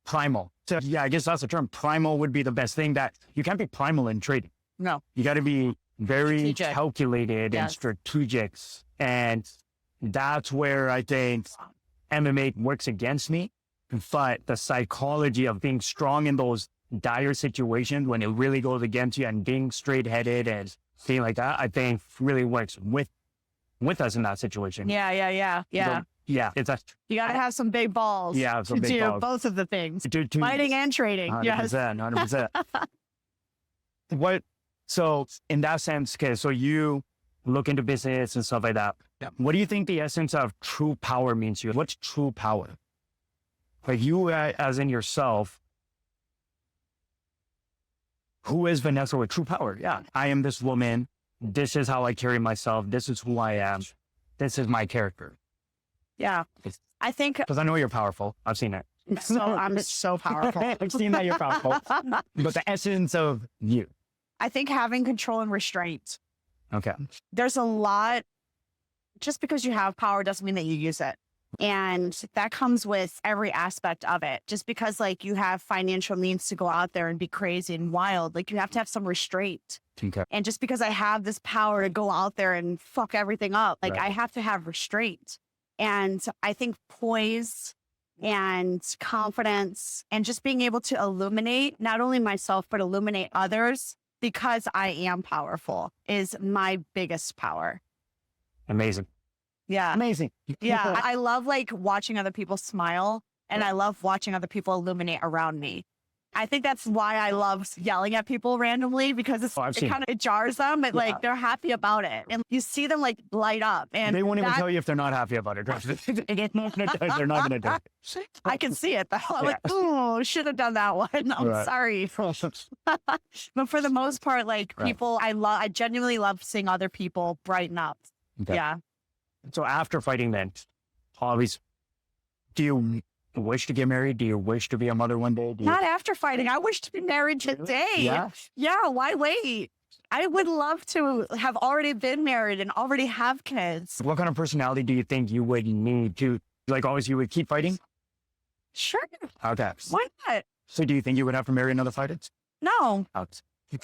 Speaker 2: primal. So yeah, I guess that's the term. Primal would be the best thing. That you can't be primal in trading.
Speaker 1: No.
Speaker 2: You got to be very
Speaker 1: Strategic.
Speaker 2: calculated and strategic. And that's where I think MMA works against me. But the psychology of being strong in those dire situations when it really goes against you and being straight headed and being like that, I think really works with us in that situation.
Speaker 1: Yeah.
Speaker 2: Yeah, it's a,
Speaker 1: You got to have some big balls
Speaker 2: yeah,
Speaker 1: to do both of the things. Fighting and trading.
Speaker 2: 100%,
Speaker 1: Yes.
Speaker 2: 100%. So in that sense, okay, so you look into business and stuff like that.
Speaker 3: Yeah.
Speaker 2: What do you think the essence of true power means to you? What's true power? Like you as in yourself, who is Vanessa with true power? Yeah, I am this woman. This is how I carry myself. This is who I am. This is my character.
Speaker 1: Yeah. I think
Speaker 2: Because I know you're powerful. I've seen it.
Speaker 1: I'm so powerful.
Speaker 2: I've seen that you're powerful. But the essence of you.
Speaker 1: I think having control and restraint.
Speaker 2: Okay.
Speaker 1: There's a lot, just because you have power doesn't mean that you use it. And that comes with every aspect of it. Just because like you have financial means to go out there and be crazy and wild, like you have to have some restraint.
Speaker 2: Okay.
Speaker 1: And just because I have this power to go out there and fuck everything up, like I have to have restraint. And I think poise and confidence and just being able to illuminate not only myself, but illuminate others because I am powerful is my biggest power.
Speaker 2: Amazing.
Speaker 1: Yeah.
Speaker 2: Amazing.
Speaker 1: Yeah. I love like watching other people smile and I love watching other people illuminate around me. I think that's why I love yelling at people randomly because it jars them and like they're happy about it. And you see them like light up. And
Speaker 2: they won't even tell you if they're not happy about it. They're not going to do it.
Speaker 1: I can see it though. I'm like, oh, should have done that one. I'm sorry. But for the most part, like people, I genuinely love seeing other people brighten up.
Speaker 2: Okay.
Speaker 1: Yeah.
Speaker 2: So after fighting then, always, do you wish to get married? Do you wish to be a mother one day?
Speaker 1: Not after fighting. I wish to be married today.
Speaker 2: Yeah.
Speaker 1: Yeah. Why wait? I would love to have already been married and already have kids.
Speaker 2: What kind of personality do you think you would need to, like always you would keep fighting?
Speaker 1: Sure.
Speaker 2: Okay.
Speaker 1: Why not?
Speaker 2: So do you think you would have to marry another fighter?
Speaker 1: No.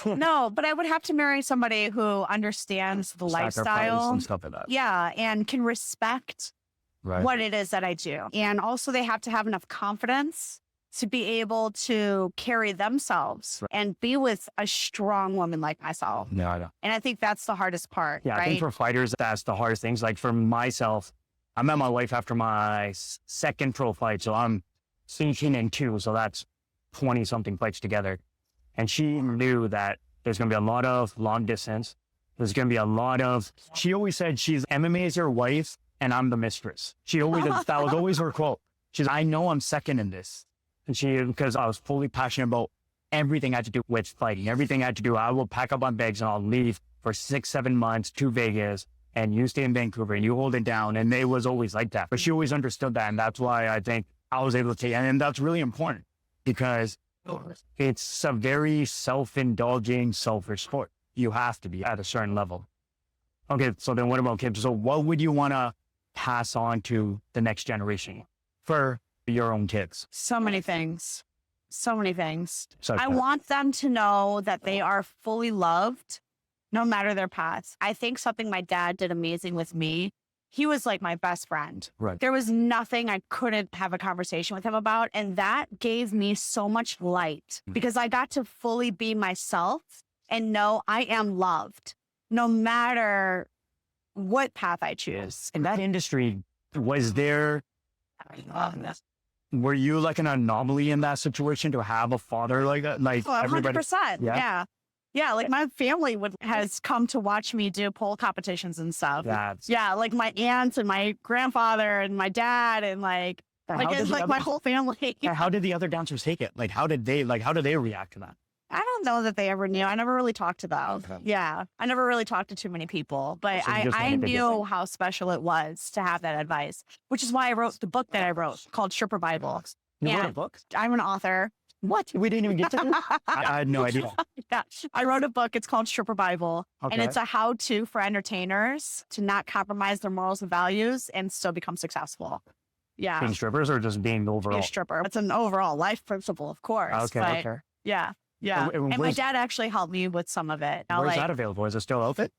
Speaker 1: No, but I would have to marry somebody who understands the lifestyle
Speaker 2: and stuff like that.
Speaker 1: Yeah. And can respect what it is that I do. And also they have to have enough confidence to be able to carry themselves and be with a strong woman like myself.
Speaker 2: No, I know.
Speaker 1: And I think that's the hardest part.
Speaker 2: Yeah,
Speaker 1: right?
Speaker 2: I think for fighters, that's the hardest things. Like for myself, I met my wife after my second pro fight. So I'm 18 and 2. So that's 20 something fights together. And she knew that there's going to be a lot of long distance. There's going to be a lot of, she always said she's MMA is your wife and I'm the mistress. She always, that was always her quote. She's, I know I'm second in this. And because I was fully passionate about everything I had to do with fighting, everything I had to do. I will pack up my bags and I'll leave for 6-7 months to Vegas and you stay in Vancouver and you hold it down. And they was always like that, but she always understood that. And that's why I think I was able to take, and that's really important because it's a very self-indulging, selfish sport. You have to be at a certain level. Okay. So then what about kids? So what would you want to pass on to the next generation for your own kids?
Speaker 1: So many things. So many things.
Speaker 2: So
Speaker 1: I want them to know that they are fully loved no matter their past. I think something my dad did amazing with me. He was like my best friend.
Speaker 2: Right.
Speaker 1: There was nothing I couldn't have a conversation with him about. And that gave me so much light because I got to fully be myself and know I am loved no matter what path I choose.
Speaker 2: In that industry, was there, were you like an anomaly in that situation to have a father like that? Like
Speaker 1: 100%. Yeah. Yeah, like my family has come to watch me do pole competitions and stuff. Yeah, like my aunts and my grandfather and my dad and like it's like my whole family.
Speaker 2: How did the other dancers take it? Like how did they react to that?
Speaker 1: I don't know that they ever knew. I never really talked to them.
Speaker 2: Okay.
Speaker 1: Yeah. I never really talked to too many people, but
Speaker 2: So you just
Speaker 1: I
Speaker 2: wanted to get
Speaker 1: knew how special it was to have that advice, which is why I wrote the book that I wrote called Stripper Bible.
Speaker 2: You wrote a
Speaker 1: Yeah.
Speaker 2: book?
Speaker 1: I'm an author.
Speaker 2: What? We didn't even get to that? I had no idea.
Speaker 1: Yeah. I wrote a book. It's called Stripper Bible. And
Speaker 2: Okay.
Speaker 1: it's a how-to for entertainers to not compromise their morals and values and still become successful. Yeah.
Speaker 2: Being strippers or just being
Speaker 1: Be
Speaker 2: overall?
Speaker 1: a stripper. It's an overall life principle, of course.
Speaker 2: Okay,
Speaker 1: but
Speaker 2: okay.
Speaker 1: yeah. Yeah.
Speaker 2: And
Speaker 1: And my
Speaker 2: where's-
Speaker 1: dad actually helped me with some of it. Now,
Speaker 2: Where's
Speaker 1: like,
Speaker 2: that available? Is it still open?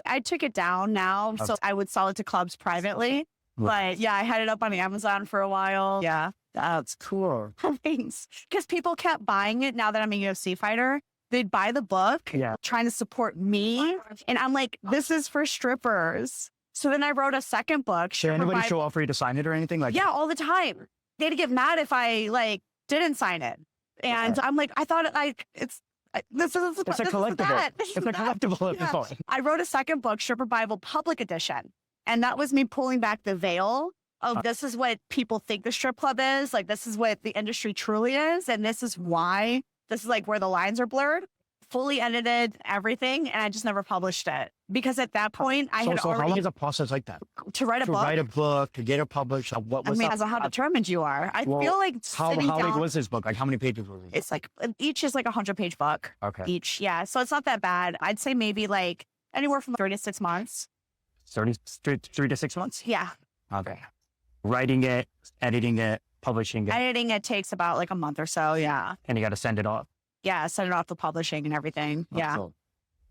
Speaker 1: I took it down now. So I would sell it to clubs privately. But yeah, I had it up on Amazon for a while. Yeah.
Speaker 2: That's cool.
Speaker 1: Thanks. Because people kept buying it now that I'm a UFC fighter. They'd buy the book
Speaker 2: Yeah.
Speaker 1: trying to support me. And I'm like, this is for strippers. So then I wrote a second book.
Speaker 2: Did
Speaker 1: Stripper
Speaker 2: anybody
Speaker 1: Bible.
Speaker 2: show up for you to sign it or anything? Like,
Speaker 1: Yeah, all the time. They'd get mad if I didn't sign it. And I'm like, I thought this is
Speaker 2: It's a collectible. It's a collectible at this point.
Speaker 1: I wrote a second book, Stripper Bible Public Edition. And that was me pulling back the veil of this is what people think the strip club is. Like, this is what the industry truly is. And this is why. This is like where the lines are blurred. Fully edited everything. And I just never published it. Because at that point, I had
Speaker 2: So how long
Speaker 1: already
Speaker 2: is a process like that?
Speaker 1: to write a
Speaker 2: To
Speaker 1: book.
Speaker 2: write a book, to get it published? What
Speaker 1: I
Speaker 2: was
Speaker 1: mean,
Speaker 2: that?
Speaker 1: as to how determined you are. I
Speaker 2: Well,
Speaker 1: feel like
Speaker 2: How
Speaker 1: sitting
Speaker 2: big
Speaker 1: down,
Speaker 2: was this book? Like, how many pages was it?
Speaker 1: it's like each is like 100-page book.
Speaker 2: Okay.
Speaker 1: Each. Yeah. So it's not that bad. I'd say maybe like anywhere from 3 to 6 months.
Speaker 2: 3 to 6 months?
Speaker 1: Yeah.
Speaker 2: Okay. Writing it, editing it, publishing it,
Speaker 1: Editing it takes about like a month or so. Yeah.
Speaker 2: and you got to send it off.
Speaker 1: Yeah. Send it off to publishing and everything. Yeah.
Speaker 2: So-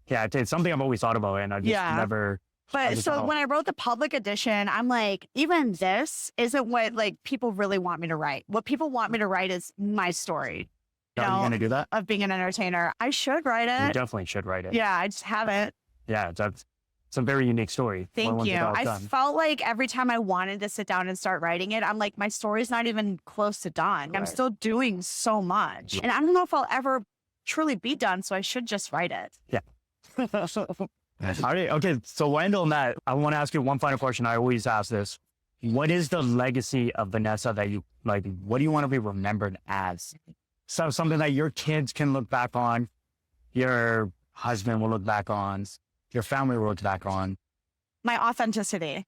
Speaker 2: yeah, it's something I've always thought about, and I just
Speaker 1: Yeah.
Speaker 2: never.
Speaker 1: But
Speaker 2: just
Speaker 1: so
Speaker 2: don't.
Speaker 1: when I wrote the public edition, I'm like, even this isn't what like people really want me to write. What people want me to write is my story
Speaker 2: Are you
Speaker 1: know,
Speaker 2: going to do that?
Speaker 1: of being an entertainer. I should write
Speaker 2: You
Speaker 1: it.
Speaker 2: definitely should write it.
Speaker 1: Yeah. I just haven't.
Speaker 2: Yeah, it's a very unique story.
Speaker 1: Thank
Speaker 2: Once
Speaker 1: you.
Speaker 2: it's all
Speaker 1: I
Speaker 2: done.
Speaker 1: felt like every time I wanted to sit down and start writing it, I'm like, my story's not even close to done. I'm
Speaker 2: Right.
Speaker 1: still doing so much. And I don't know if I'll ever truly be done. So I should just write it.
Speaker 2: All right. Okay. So Wendell and that, I want to ask you one final question. I always ask this. What is the legacy of Vanessa that you like? What do you want to be remembered as? So something that your kids can look back on, your husband will look back on, your family will look back on.
Speaker 1: My authenticity,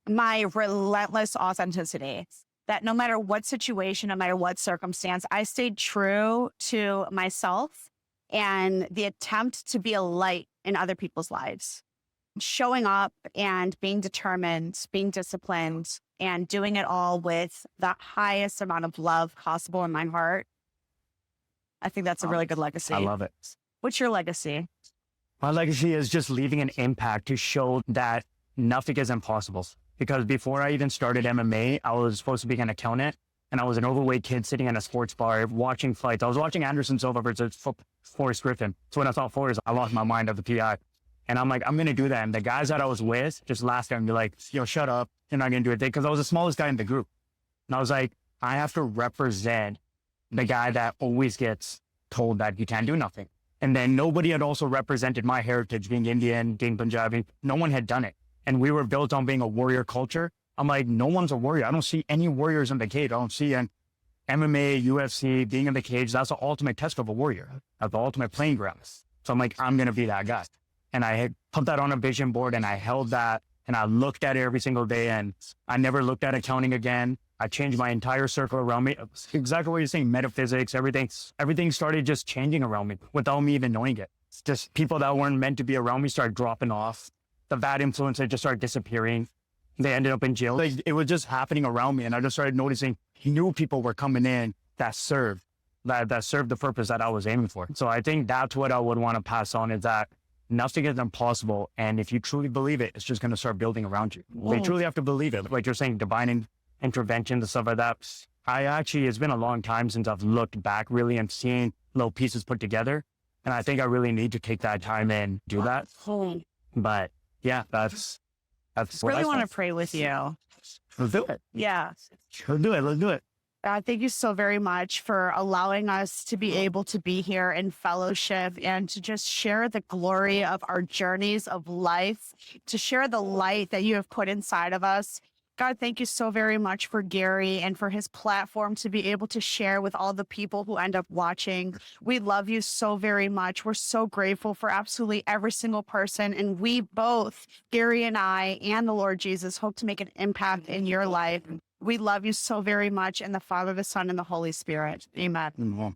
Speaker 1: my relentless authenticity, that no matter what situation, no matter what circumstance, I stayed true to myself and the attempt to be a light in other people's lives. Showing up and being determined, being disciplined, and doing it all with the highest amount of love possible in my heart. I think that's a really good legacy.
Speaker 2: I love it.
Speaker 1: What's your legacy?
Speaker 2: My legacy is just leaving an impact to show that nothing is impossible. Because before I even started MMA, I was supposed to be an accountant, and I was an overweight kid sitting in a sports bar watching fights. I was watching Anderson Silva versus Forrest Griffin. So when I saw Forrest, I lost my mind of the PI. And I'm like, I'm going to do that. And the guys that I was with just laughed at me and be like, yo, shut up. You're not going to do it. Because I was the smallest guy in the group. And I was like, I have to represent the guy that always gets told that you can't do nothing. And then nobody had also represented my heritage, being Indian, being Punjabi. No one had done it. And we were built on being a warrior culture. I'm like, no one's a warrior. I don't see any warriors in the cage. I don't see an MMA, UFC, being in the cage. That's the ultimate test of a warrior. That's the ultimate playing ground. So I'm like, I'm going to be that guy. And I had put that on a vision board and I held that and I looked at it every single day and I never looked at accounting again. I changed my entire circle around me. Exactly what you're saying, metaphysics, everything started just changing around me without me even knowing it. It's just people that weren't meant to be around me started dropping off. The bad influences just started disappearing. They ended up in jail. Like, it was just happening around me. And I just started noticing new people were coming in that served the purpose that I was aiming for. So I think that's what I would want to pass on, is that nothing is impossible. And if you truly believe it, it's just going to start building around you. They truly have to believe it. Like you're saying, divine intervention and stuff like that. It's been a long time since I've looked back really and seen little pieces put together. And I think I really need to take that time and do that. But yeah, that's
Speaker 1: Really want to pray with you.
Speaker 2: Let's do it.
Speaker 1: Yeah.
Speaker 2: Let's do it.
Speaker 1: Thank you so very much for allowing us to be able to be here in fellowship and to just share the glory of our journeys of life, to share the light that you have put inside of us. God, thank you so very much for Gary and for his platform to be able to share with all the people who end up watching. We love you so very much. We're so grateful for absolutely every single person. And we both, Gary and I, and the Lord Jesus, hope to make an impact in your life. We love you so very much. And the Father, the Son, and the Holy Spirit. Amen.
Speaker 2: Mhm.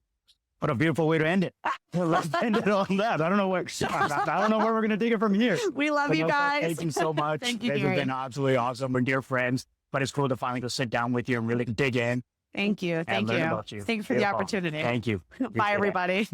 Speaker 2: What a beautiful way to end it. Let's end it on that. I don't know where we're going to take it from here.
Speaker 1: We love you guys.
Speaker 2: Thank you so much.
Speaker 1: Thank you,
Speaker 2: guys
Speaker 1: Gary.
Speaker 2: have been absolutely awesome. We're dear friends, but it's cool to finally go sit down with you and really dig in
Speaker 1: Thank you.
Speaker 2: and
Speaker 1: Thank
Speaker 2: learn
Speaker 1: you.
Speaker 2: about you.
Speaker 1: Thank you for the
Speaker 2: Beautiful.
Speaker 1: opportunity.
Speaker 2: Thank you.
Speaker 1: Bye,
Speaker 2: Appreciate it.
Speaker 1: everybody.